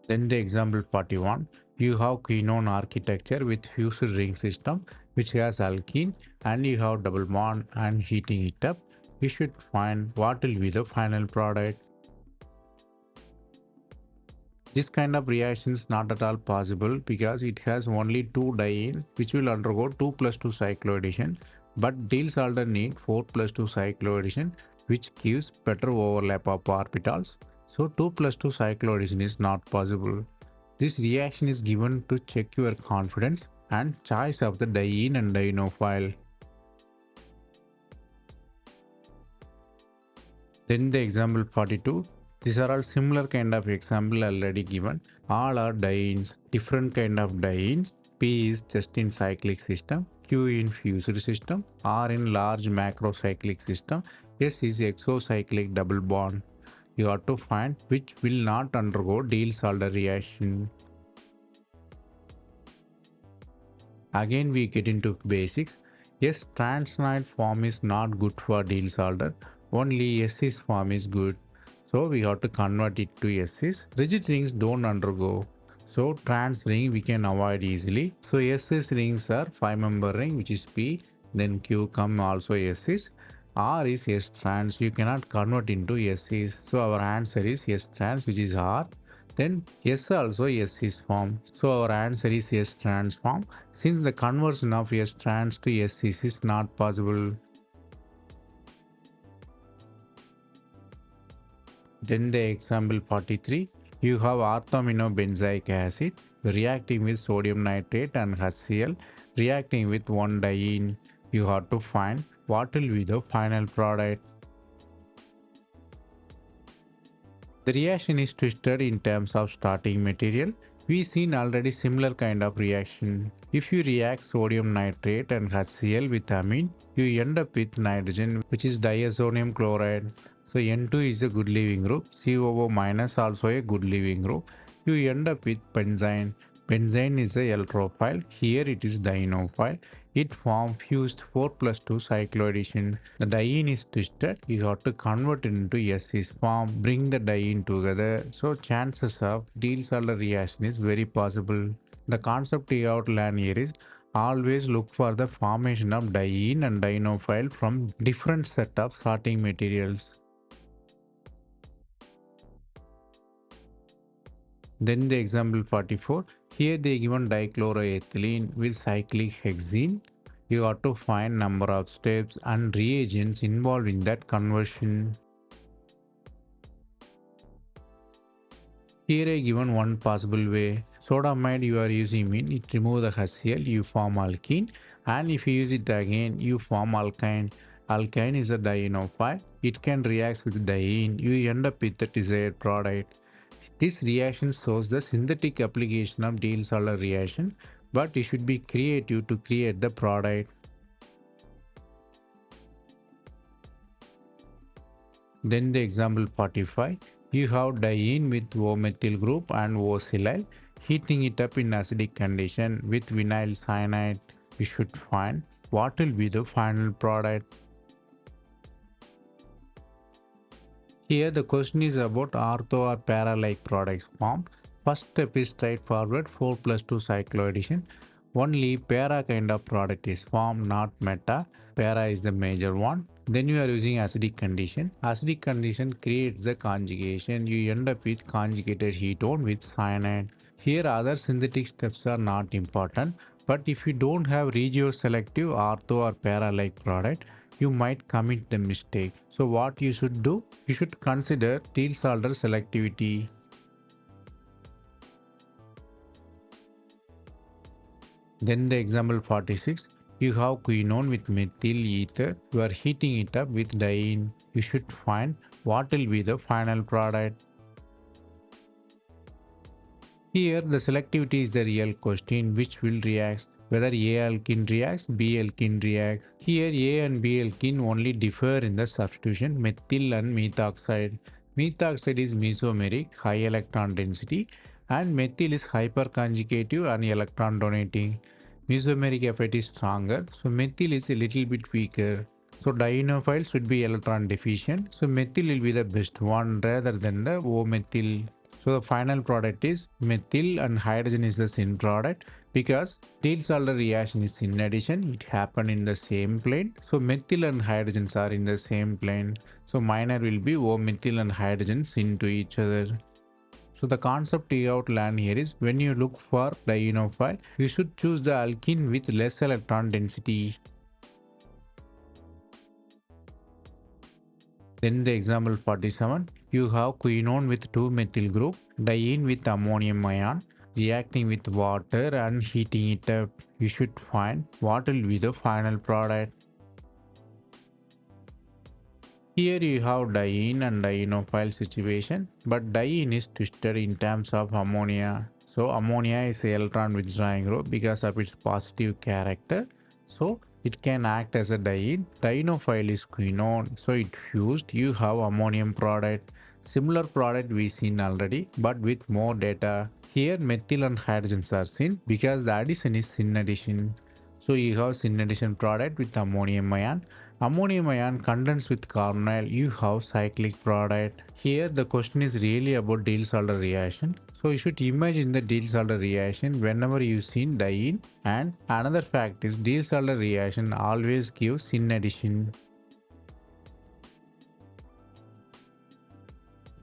Then the example 41, you have quinone architecture with fused ring system which has alkene and you have double bond and heating it up. You should find what will be the final product. This kind of reaction is not at all possible because it has only two dienes which will undergo 2+2 cycloaddition, but Diels Alder need 4+2 cycloaddition which gives better overlap of orbitals. So 2+2 cycloaddition is not possible. This reaction is given to check your confidence and choice of the diene and dienophile. Then the example 42. These are all similar kind of example already given. All are dienes, different kind of dienes. P is just in cyclic system, Q in fused system, R in large macrocyclic system, S is exocyclic double bond. You have to find which will not undergo Diels Alder reaction. Again we get into basics. S transnoid form is not good for Diels Alder. Only S form is good. So we have to convert it to S's. Rigid rings don't undergo. So trans ring we can avoid easily. So S's rings are 5-member ring which is P. Then Q come also S's. R is S trans. You cannot convert into S's. So our answer is S trans which is R. Then S also S is formed. So our answer is S trans form. Since the conversion of S trans to S cis is not possible. Then the example 43. You have orthoaminobenzoic acid reacting with sodium nitrate and HCl reacting with one diene. You have to find what will be the final product. The reaction is twisted in terms of starting material. We seen already similar kind of reaction. If you react sodium nitrate and HCl with amine, you end up with nitrogen, which is diazonium chloride. So N2 is a good leaving group, COO minus also a good leaving group. You end up with benzene. Benzene is a electrophile, here it is dienophile. It forms fused 4+2 cycloaddition. The diene is twisted, you have to convert it into S form, bring the diene together. So chances of Diels Alder reaction is very possible. The concept you have to learn here is always look for the formation of diene and dienophile from different set of starting materials. Then the example 44. Here they given dichloroethylene with cyclic hexene. You have to find number of steps and reagents involved in that conversion. Here I given one possible way. Sodamide you are using mean it remove the HCl, you form alkene, and if you use it again you form alkyne. Alkyne is a dienophile. It can react with diene. You end up with the desired product. This reaction shows the synthetic application of Diels Alder reaction, but you should be creative to create the product. Then the example 45. You have diene with O-methyl group and O-silyl. Heating it up in acidic condition with vinyl cyanide. You should find what will be the final product. Here the question is about ortho or para-like products formed. First step is straightforward 4+2 cycloaddition. Only para kind of product is formed, not meta. Para is the major one. Then you are using acidic condition. Acidic condition creates the conjugation. You end up with conjugated ketone with cyanide. Here other synthetic steps are not important. But if you don't have regioselective ortho or para-like product, you might commit the mistake. So what you should do? You should consider Diels Alder selectivity. Then the example 46. You have quinone with methyl ether. You are heating it up with diene. You should find what will be the final product. Here the selectivity is the real question which will react. Whether A alkene reacts, B alkene reacts. Here A and B alkene only differ in the substitution methyl and methoxide. Methoxide is mesomeric, high electron density, and methyl is hyperconjugative and electron donating. Mesomeric effect is stronger, so methyl is a little bit weaker. So dienophile should be electron deficient, so methyl will be the best one rather than the O-methyl. So the final product is methyl and hydrogen is the syn product because Diels Alder reaction is syn addition. It happened in the same plane. So methyl and hydrogens are in the same plane. So minor will be O-methyl and hydrogen syn to each other. So the concept you have to learn here is when you look for dienophile, you should choose the alkene with less electron density. Then the example 47. You have quinone with 2-methyl group, diene with ammonium ion, reacting with water and heating it up. You should find what will be the final product. Here you have diene and dienophile situation, but diene is twisted in terms of ammonia. So ammonia is an electron withdrawing group because of its positive character. So it can act as a diene. Dienophile is quinone, so it fused. You have ammonium product. Similar product we seen already, but with more data. Here methyl and hydrogens are syn because the addition is syn addition. So you have syn addition product with ammonium ion. Ammonium ion condense with carbonyl, you have cyclic product. Here the question is really about Diels Alder reaction. So you should imagine the Diels Alder reaction whenever you seen diene. And another fact is Diels Alder reaction always gives syn addition.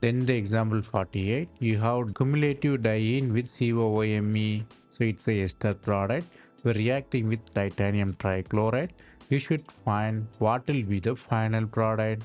Then the example 48, you have cumulative diene with COOMe. So it's a ester product. We're reacting with titanium trichloride. You should find what will be the final product.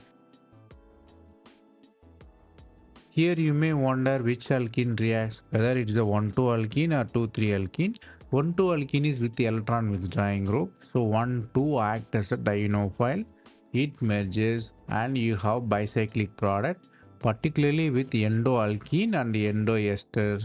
Here you may wonder which alkene reacts, whether it's a 1,2 alkene or 2,3 alkene. 1,2 alkene is with the electron withdrawing group. So 1,2 act as a dienophile. It merges and you have bicyclic product, particularly with endo alkene and endo ester.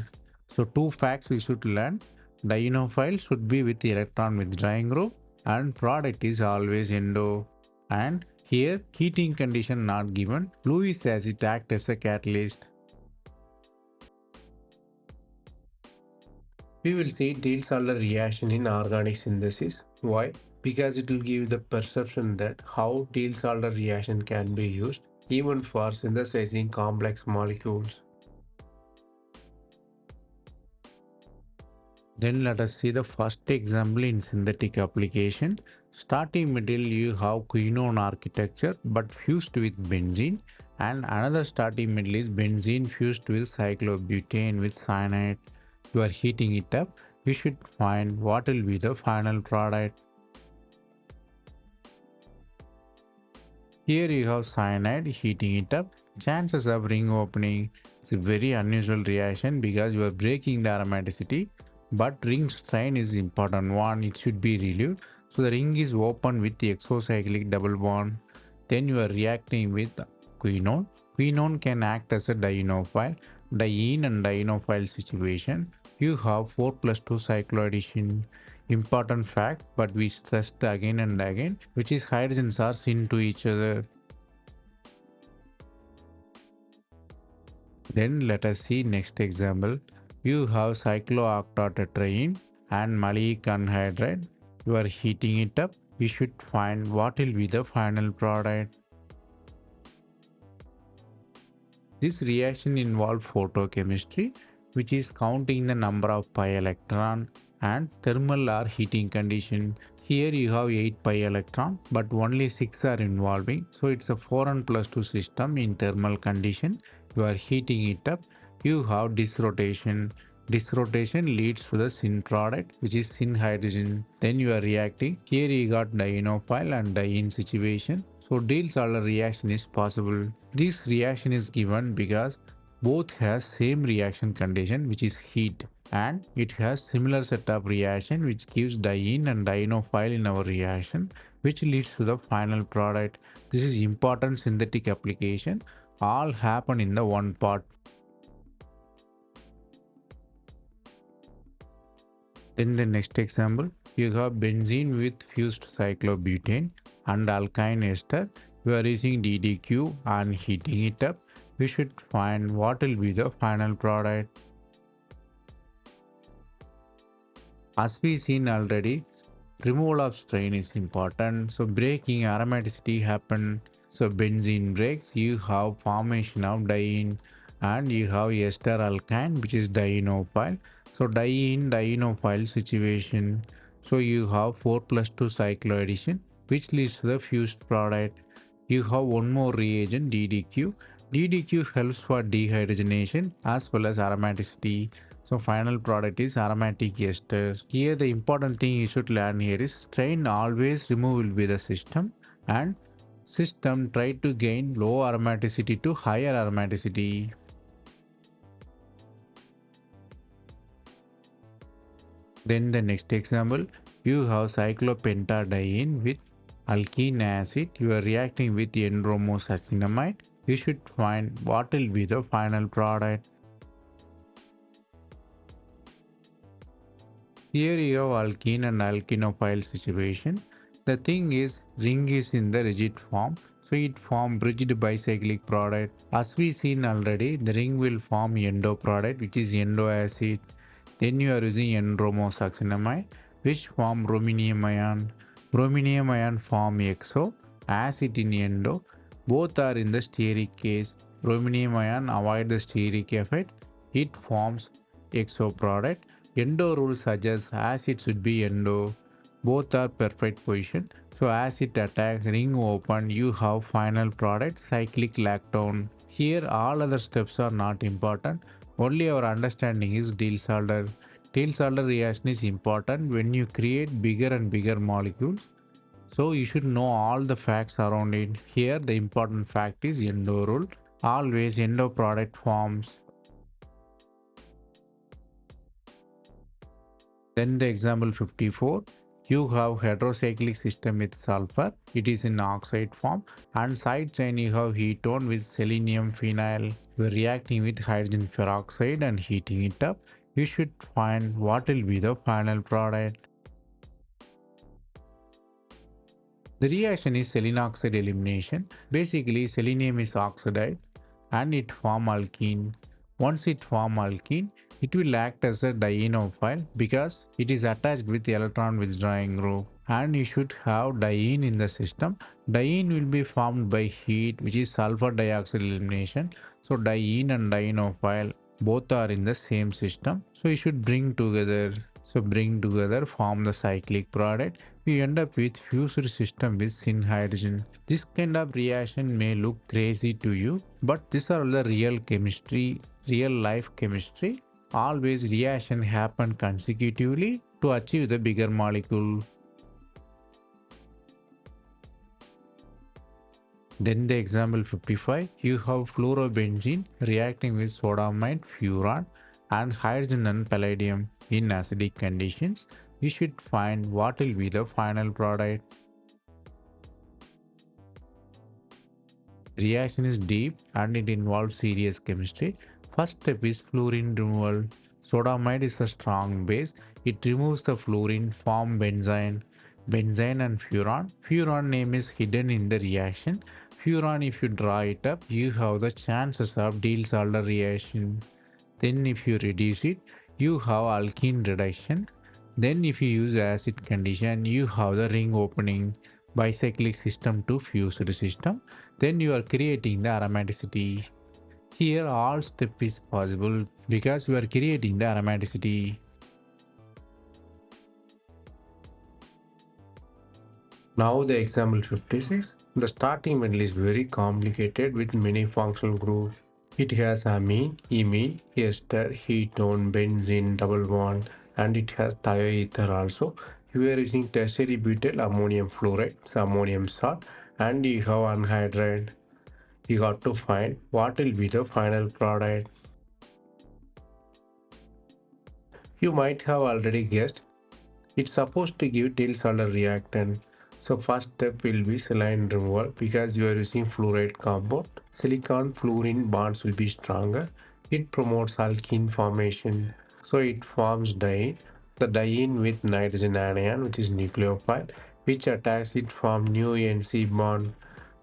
So two facts we should learn. Dienophile should be with the electron withdrawing group and product is always endo. And here heating condition not given. Lewis acid act as a catalyst. We will see Diels Alder reaction in organic synthesis. Why? Because it will give the perception that how Diels Alder reaction can be used even for synthesizing complex molecules. Then let us see the first example in synthetic application. Starting material you have quinone architecture but fused with benzene, and another starting material is benzene fused with cyclobutane with cyanide. You are heating it up. You should find what will be the final product. Here you have cyanide, heating it up. Chances of ring opening. It's a very unusual reaction because you are breaking the aromaticity. But ring strain is important one, it should be relieved. So the ring is open with the exocyclic double bond. Then you are reacting with quinone. Quinone can act as a dienophile. Diene and dienophile situation. You have 4+2 Cycloaddition. Important fact, but we stressed again and again, which is hydrogens are syn to each other. Then let us see next example. You have cyclooctatetraene and maleic anhydride. You are heating it up. You should find what will be the final product. This reaction involves photochemistry, which is counting the number of pi electron and thermal or heating condition. Here you have 8 pi electron but only 6 are involving. So it's a 4n+2 system in thermal condition. You are heating it up. You have disrotation. Disrotation leads to the syn product, which is syn hydrogen. Then you are reacting. Here you got dienophile and diene situation. So Diels Alder reaction is possible. This reaction is given because both has same reaction condition, which is heat, and it has similar set of reaction which gives diene and dienophile in our reaction, which leads to the final product. This is important synthetic application. All happen in the one part. Then the next example, you have benzene with fused cyclobutane and alkyne ester. We are using DDQ and heating it up. We should find what will be the final product. As we seen already, removal of strain is important. So breaking aromaticity happen. So benzene breaks, you have formation of diene and you have ester alkyne, which is dienophile. So diene dienophile situation. So you have 4+2 cycloaddition, which leads to the fused product. You have one more reagent DDQ. DDQ helps for dehydrogenation as well as aromaticity. So final product is aromatic esters. Here the important thing you should learn here is strain always remove will be the system, and system try to gain low aromaticity to higher aromaticity. Then the next example, you have cyclopentadiene with alkene acid. You are reacting with N-bromosuccinimide. You should find what will be the final product. Here you have alkene and alkenophile situation. The thing is, ring is in the rigid form, so it forms rigid bicyclic product. As we seen already, the ring will form endo product, which is endo acid. Then you are using N-bromosuccinimide, which form brominium ion. Brominium ion form exo, acid in endo. Both are in the steric case. Brominium ion avoid the steric effect. It forms exo product. Endo rule suggests acid should be endo. Both are perfect position. So as it attacks ring open, you have final product cyclic lactone. Here all other steps are not important. Only our understanding is Diels Alder. Diels Alder reaction is important when you create bigger and bigger molecules. So you should know all the facts around it. Here the important fact is Endo rule. Always Endo product forms. Then the example 54. You have heterocyclic system with sulfur. It is in oxide form. And side chain you have ketone with selenium phenyl. You are reacting with hydrogen peroxide and heating it up. You should find what will be the final product. The reaction is selenoxide elimination. Basically, selenium is oxidized and it form alkene. Once it form alkene, it will act as a dienophile because it is attached with electron withdrawing group. And you should have diene in the system. Diene will be formed by heat, which is sulfur dioxide elimination. So diene and dienophile both are in the same system. So you should bring together. So bring together, form the cyclic product. We end up with fused system with syn hydrogen. This kind of reaction may look crazy to you, but these are the real chemistry, real life chemistry. Always reaction happen consecutively to achieve the bigger molecule. Then the example 55, you have fluorobenzene reacting with sodamide, furan and hydrogen and palladium in acidic conditions. You should find what will be the final product. Reaction is deep and it involves serious chemistry. First step is fluorine removal. Sodamide is a strong base. It removes the fluorine, form benzene. Benzene and furan. Furan name is hidden in the reaction. Furan, if you draw it up, you have the chances of Diels Alder reaction. Then if you reduce it, you have alkene reduction. Then if you use acid condition, you have the ring opening, bicyclic system to fused system. Then you are creating the aromaticity. Here all step is possible because you are creating the aromaticity. Now the example 56. The starting metal is very complicated with many functional groups. It has amine, imine, ester, ketone, benzene, double bond, and it has thioether also. You are using tertiary butyl ammonium fluoride, ammonium salt, and you have anhydride. You have to find what will be the final product. You might have already guessed. It's supposed to give Diels Alder reactant. So first step will be saline removal because you are using fluoride compound. Silicon fluorine bonds will be stronger. It promotes alkene formation. So it forms diene. The diene with nitrogen anion, which is nucleophile, which attacks it form new NC bond.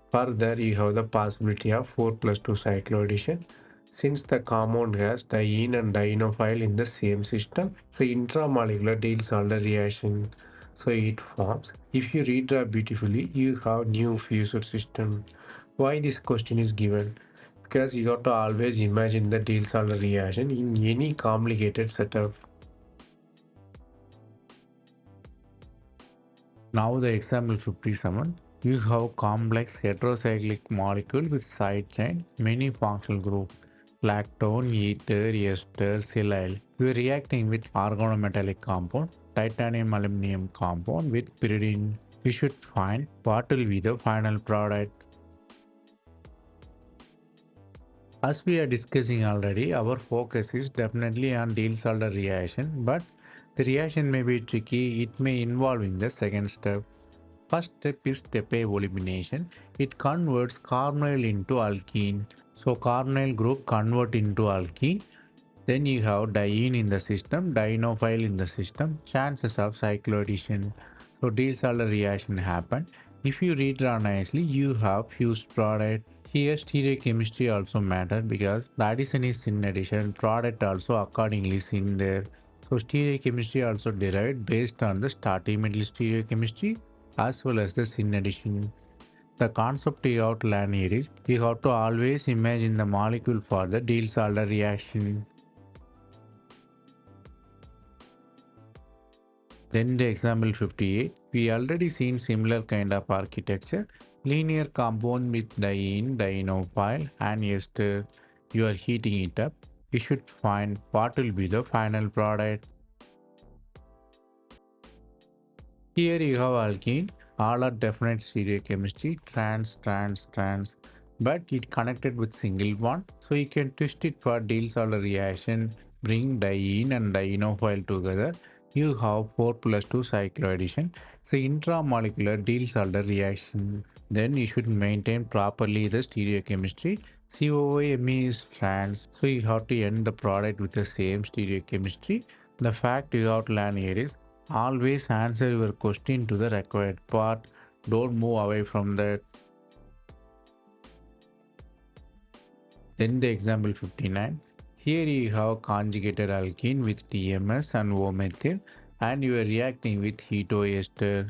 Further, you have the possibility of 4+2 cycloaddition. Since the compound has diene and dienophile in the same system, so intramolecular Diels Alder reaction. So it forms. If you redraw beautifully, you have new fused system. Why this question is given? Because you have to always imagine the Diels Alder reaction in any complicated setup. Now the example 57. You have complex heterocyclic molecule with side chain, many functional groups, lactone, ether, ester, silyl. You are reacting with organometallic compound, titanium aluminum compound with pyridine. You should find what will be the final product. As we are discussing already, our focus is definitely on Diels Alder reaction, but the reaction may be tricky. It may involve in the second step. First step is step A elimination. It converts carbonyl into alkene. So carbonyl group convert into alkene. Then you have diene in the system, dienophile in the system, chances of cycloaddition. So Diels Alder reaction happen. If you redraw nicely, you have fused product. Here stereochemistry also matter because the addition is in addition, product also accordingly is in there. So stereochemistry also derived based on the starting metal stereochemistry as well as the syn addition. The concept you have to learn here is you have to always imagine the molecule for the Diels Alder reaction. Then the example 58, we already seen similar kind of architecture. Linear compound with diene, dienophile and ester. You are heating it up. You should find what will be the final product. Here you have alkene, all are definite stereochemistry, trans, but it connected with single bond. So you can twist it for Diels Alder reaction, bring diene and dienophile together. You have 4+2 cycloaddition. So intramolecular Diels Alder reaction. Then you should maintain properly the stereochemistry. COOMe is trans, so you have to end the product with the same stereochemistry. The fact you have to learn here is always answer your question to the required part. Don't move away from that. Then the example 59. Here you have conjugated alkene with TMS and O-methyl and you are reacting with hetoester.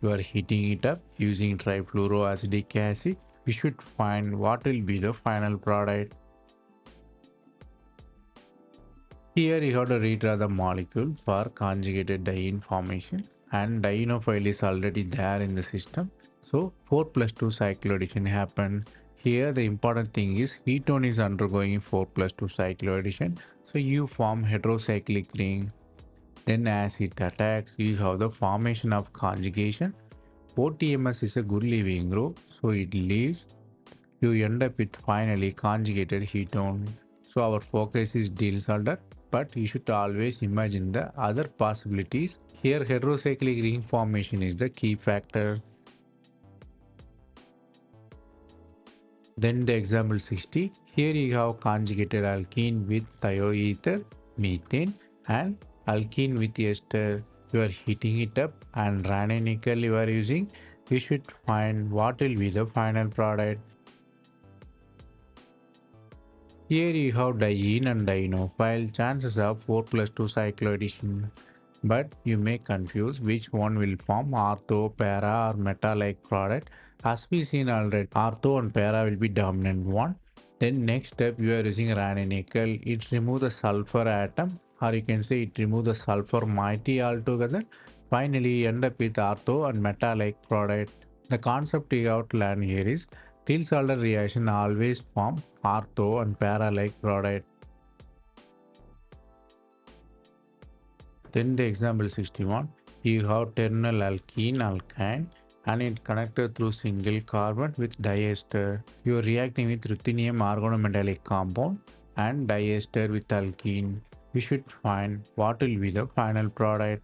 You are heating it up using trifluoroacidic acid. We should find what will be the final product. Here you have to redraw the molecule for conjugated diene formation and dienophile is already there in the system. So 4+2 cycloaddition happened. Here the important thing is ketone is undergoing 4+2 cycloaddition. So you form heterocyclic ring. Then as it attacks, you have the formation of conjugation. OTMS is a good leaving group, so it leaves. You end up with finally conjugated ketone. So our focus is Diels Alder, but you should always imagine the other possibilities. Here heterocyclic ring formation is the key factor. Then the example 60. Here you have conjugated alkene with thioether, methane and alkene with ester. You are heating it up and ranite nickel you are using. You should find what will be the final product. Here you have diene and dienophile, chances of 4+2 cycloaddition. But you may confuse which one will form ortho, para or meta-like product. As we seen already, ortho and para will be dominant one. Then next step you are using ranite nickel. It remove the sulfur atom or you can say it remove the sulfur moiety altogether. Finally you end up with ortho and meta-like product. The concept you have to learn here is Diels Alder reaction always form ortho and para-like product. Then the example 61, you have terminal alkene alkyne and it connected through single carbon with diester. You are reacting with ruthenium organometallic compound and diester with alkene. We should find what will be the final product.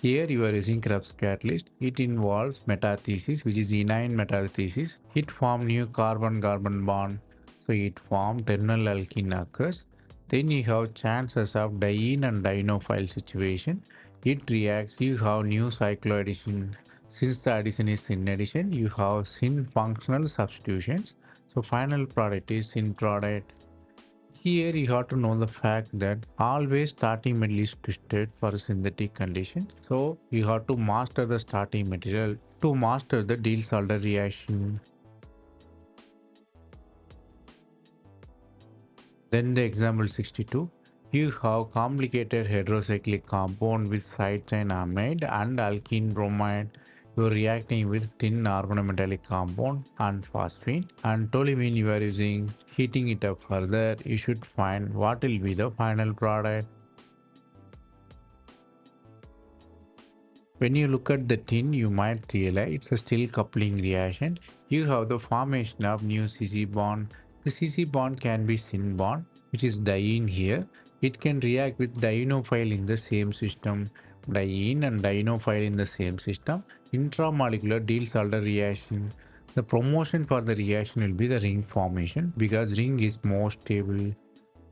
Here you are using Krebs catalyst. It involves metathesis, which is enine metathesis. It form new carbon-carbon bond. So it form terminal alkene occurs. Then you have chances of diene and dienophile situation. It reacts, you have new cycloaddition. Since the addition is syn addition, you have syn functional substitutions. So final product is syn product. Here you have to know the fact that always starting material is twisted for a synthetic condition. So you have to master the starting material to master the Diels Alder reaction. Then the example 62. You have complicated heterocyclic compound with side chain amide and alkene bromide. You are reacting with thin organometallic compound and phosphine and toluene you are using. Heating it up further, you should find what will be the final product. When you look at the tin, you might realize it's a still coupling reaction. You have the formation of new CC bond. The CC bond can be syn bond, which is diene here. It can react with dienophile in the same system. Diene and dienophile in the same system. Intramolecular Diels Alder reaction. The promotion for the reaction will be the ring formation because ring is more stable.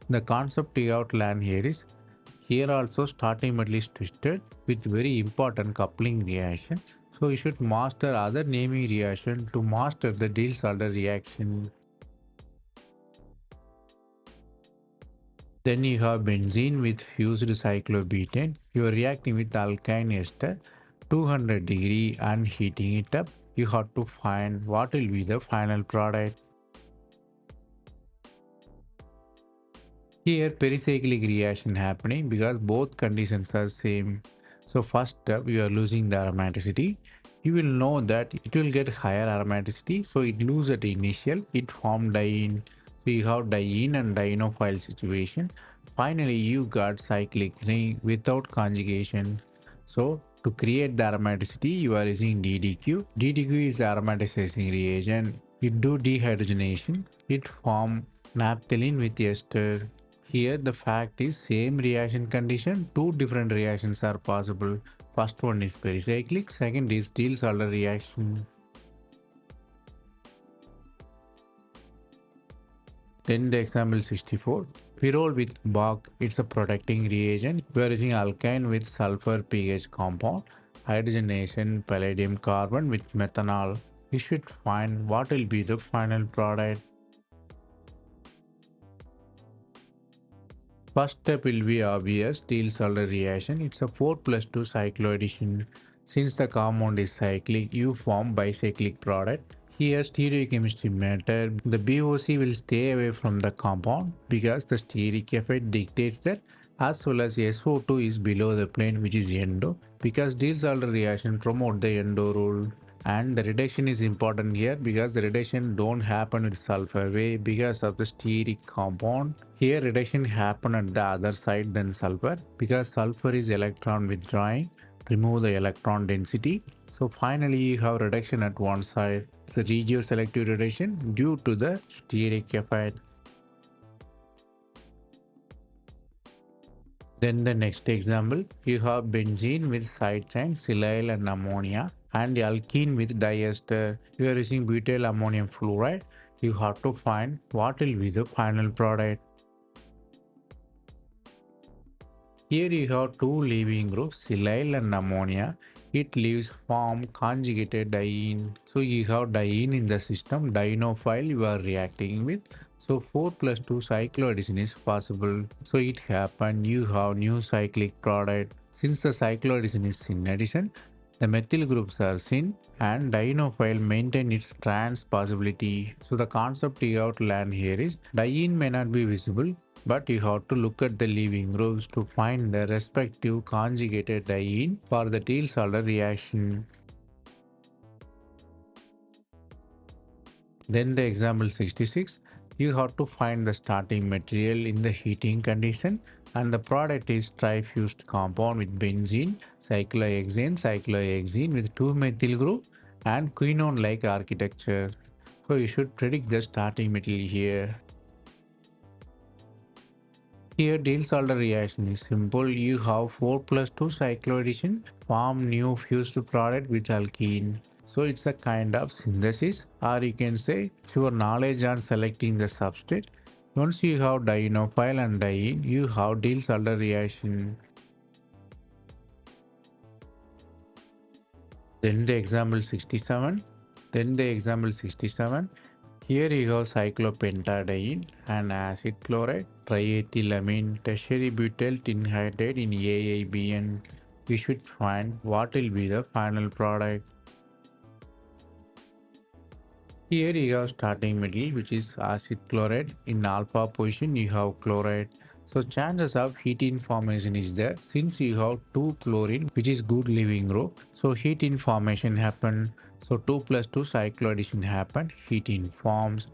The concept you have to learn here is here also starting material is twisted with very important coupling reaction. So you should master other naming reaction to master the Diels Alder reaction. Then you have benzene with fused cyclobutane. You are reacting with alkyne ester 200 degree and heating it up. You have to find what will be the final product. Here pericyclic reaction happening because both conditions are same. So first step you are losing the aromaticity. You will know that it will get higher aromaticity, so it lose at initial, it form diene. So you have diene and dienophile situation. Finally you got cyclic ring without conjugation. So to create the aromaticity you are using DDQ. DDQ is aromatizing reagent. It do dehydrogenation. It form naphthalene with ester. Here the fact is same reaction condition, two different reactions are possible. First one is pericyclic, second is Diels Alder reaction. Then the example 64. Pyrrole with bark, it's a protecting reagent. We are using alkyne with sulfur pH compound, hydrogenation palladium carbon with methanol. You should find what will be the final product. First step will be obvious, Diels Alder reaction. It's a 4+2 Cycloaddition. Since the compound is cyclic, you form bicyclic product. Here stereochemistry matter. The BOC will stay away from the compound because the steric effect dictates that, as well as SO2 is below the plane, which is endo, because Diels Alder reaction promote the endo rule. And the reduction is important here because the reduction don't happen with sulfur way because of the steric compound. Here reduction happen at the other side than sulfur because sulfur is electron withdrawing, remove the electron density. So finally you have reduction at one side. It's a regioselective reduction due to the steric effect. Then the next example, you have benzene with side chain, silyl and ammonia, and alkene with diester. You are using butyl ammonium fluoride. You have to find what will be the final product. Here you have two leaving groups, silyl and ammonia. It leaves form conjugated diene. So you have diene in the system, dienophile you are reacting with. So 4+2 cycloaddition is possible. So it happened, you have new cyclic product. Since the cycloaddition is syn addition, the methyl groups are syn and dienophile maintain its trans possibility. So the concept you have to learn here is diene may not be visible, but you have to look at the leaving groups to find the respective conjugated diene for the Diels Alder reaction. Then the example 66, you have to find the starting material in the heating condition and the product is trifused compound with benzene, cyclohexane with 2-methyl group and quinone like architecture. So you should predict the starting material here. Here Diels Alder reaction is simple. You have 4+2 cycloaddition, form new fused product with alkene. So it's a kind of synthesis, or you can say it's your knowledge on selecting the substrate. Once you have dienophile and diene, you have Diels Alder reaction. Then the example 67. Here you have cyclopentadiene and acid chloride, triethylamine, tertiary butyl tin hydrate in AIBN. We should find what will be the final product. Here you have starting material which is acid chloride. In alpha position you have chloride. So chances of ketene formation is there since you have 2 chlorine which is good leaving group. So ketene formation happen. So 2+2 cycloaddition happen. Ketene forms.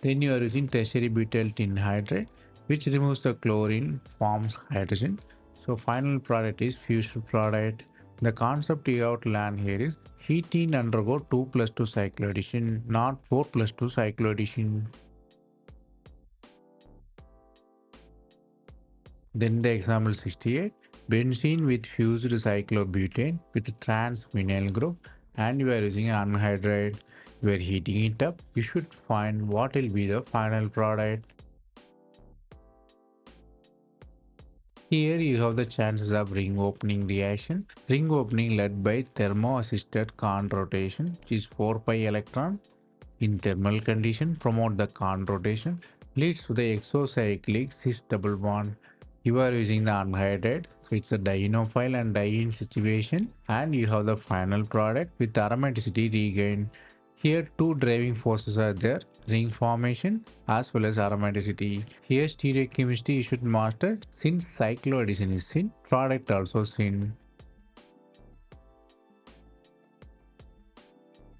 Then you are using tertiary butyl tin hydrate which removes the chlorine, forms hydrogen. So final product is fused product. The concept you have to learn here is ketene undergo 2+2 cycloaddition, not 4+2 cycloaddition. Then the example 68, benzene with fused cyclobutane with trans vinyl group and you are using an anhydride. You are heating it up. You should find what will be the final product. Here you have the chances of ring opening reaction. Ring opening led by thermo-assisted Kahn rotation, which is 4 pi electron in thermal condition promote the Kahn rotation, leads to the exocyclic cis double bond. You are using the anhydride, so it's a dienophile and diene situation, and you have the final product with aromaticity regain. Here two driving forces are there, ring formation as well as aromaticity. Here stereochemistry you should master since cycloaddition is syn, product also syn.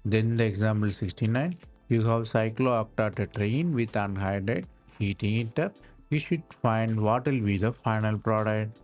Then the example 69, you have cyclooctatetraene with anhydride, heating it up, you should find what will be the final product.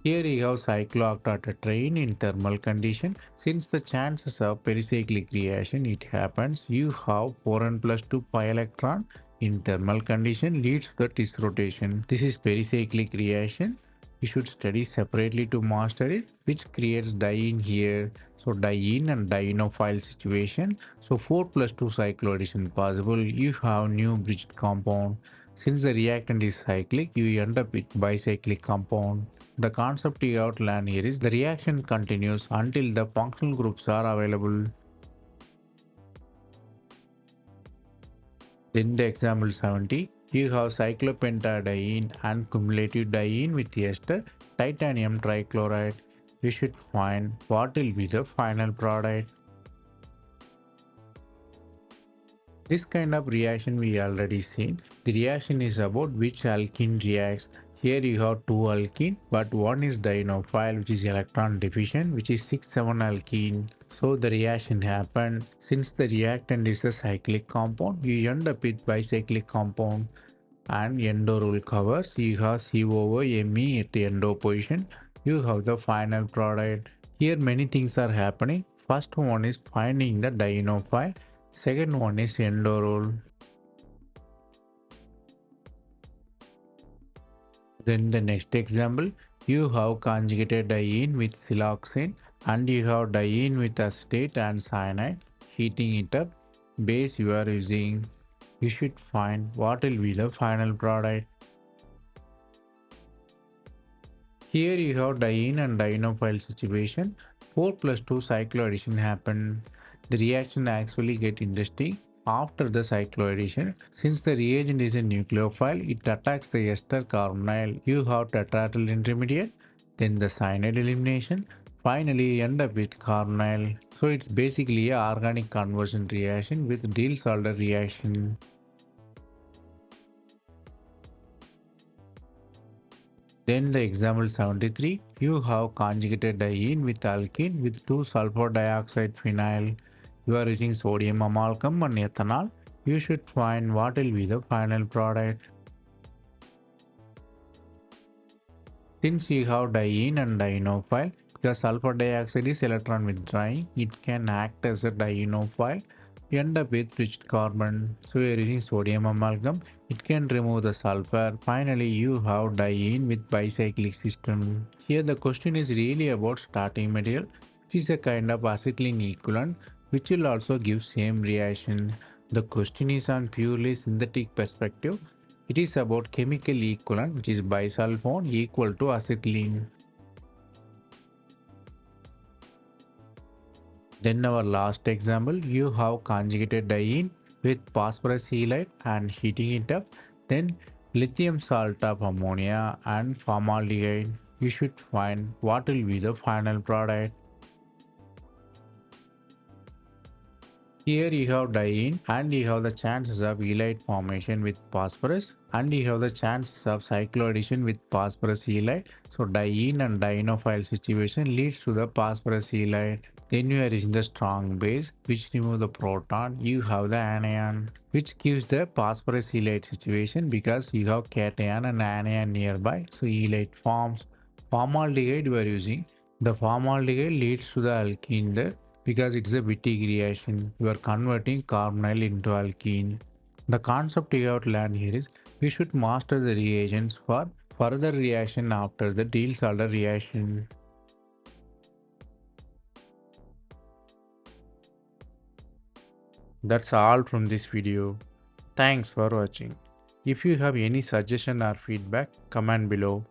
Here you have cyclooctatetraene in thermal condition. Since the chances of pericyclic reaction it happens, you have 4n plus 2 pi electron in thermal condition leads to the TIS rotation. This is pericyclic reaction. You should study separately to master it, which creates diene here. So diene and dienophile situation. So 4 plus 2 cycloaddition possible. You have new bridged compound. Since the reactant is cyclic, you end up with bicyclic compound. The concept you outline here is the reaction continues until the functional groups are available. Then the example 70, you have cyclopentadiene and cumulative diene with ester titanium trichloride. We should find what will be the final product. This kind of reaction we already seen. The reaction is about which alkene reacts. Here you have two alkene, but one is dienophile, which is electron deficient, which is 6,7 alkene. So the reaction happens. Since the reactant is a cyclic compound, you end up with bicyclic compound. And endo rule covers. You have C over Me at the endo position. You have the final product. Here many things are happening. First one is finding the dienophile. Second one is endo rule. Then the next example, you have conjugated diene with siloxane and you have diene with acetate and cyanide. Heating it up, base you are using. You should find what will be the final product. Here you have diene and dienophile situation. 4 plus 2 cycloaddition happen. The reaction actually get interesting after the cycloaddition. Since the reagent is a nucleophile, it attacks the ester carbonyl. You have tetraethyl intermediate, then the cyanide elimination. Finally, you end up with carbonyl. So it's basically a organic conversion reaction with Diels Alder reaction. Then the example 73, you have conjugated diene with alkene with 2 sulfur dioxide phenyl. You are using sodium amalgam and ethanol. You should find what will be the final product. Since you have diene and dienophile, because sulfur dioxide is electron withdrawing, it can act as a dienophile. You end up with rich carbon. So you are using sodium amalgam. It can remove the sulfur. Finally, you have diene with bicyclic system. Here the question is really about starting material, which is a kind of acetylene equivalent, which will also give same reaction. The question is on purely synthetic perspective. It is about chemical equivalent, which is bisulfone equal to acetylene. Then our last example, you have conjugated diene with phosphorus halide and heating it up, then lithium salt of ammonia and formaldehyde. You should find what will be the final product. Here you have diene and you have the chances of halide formation with phosphorus and you have the chances of cycloaddition with phosphorus halide. So diene and dienophile situation leads to the phosphorus halide. Then you are using the strong base which remove the proton. You have the anion which gives the phosphorus halide situation because you have cation and anion nearby. So halide forms. Formaldehyde you are using. The formaldehyde leads to the alkene there. Because it is a Wittig reaction, you are converting carbonyl into alkene. The concept you have to learn here is we should master the reagents for further reaction after the Diels Alder reaction. That's all from this video. Thanks for watching. If you have any suggestion or feedback, comment below.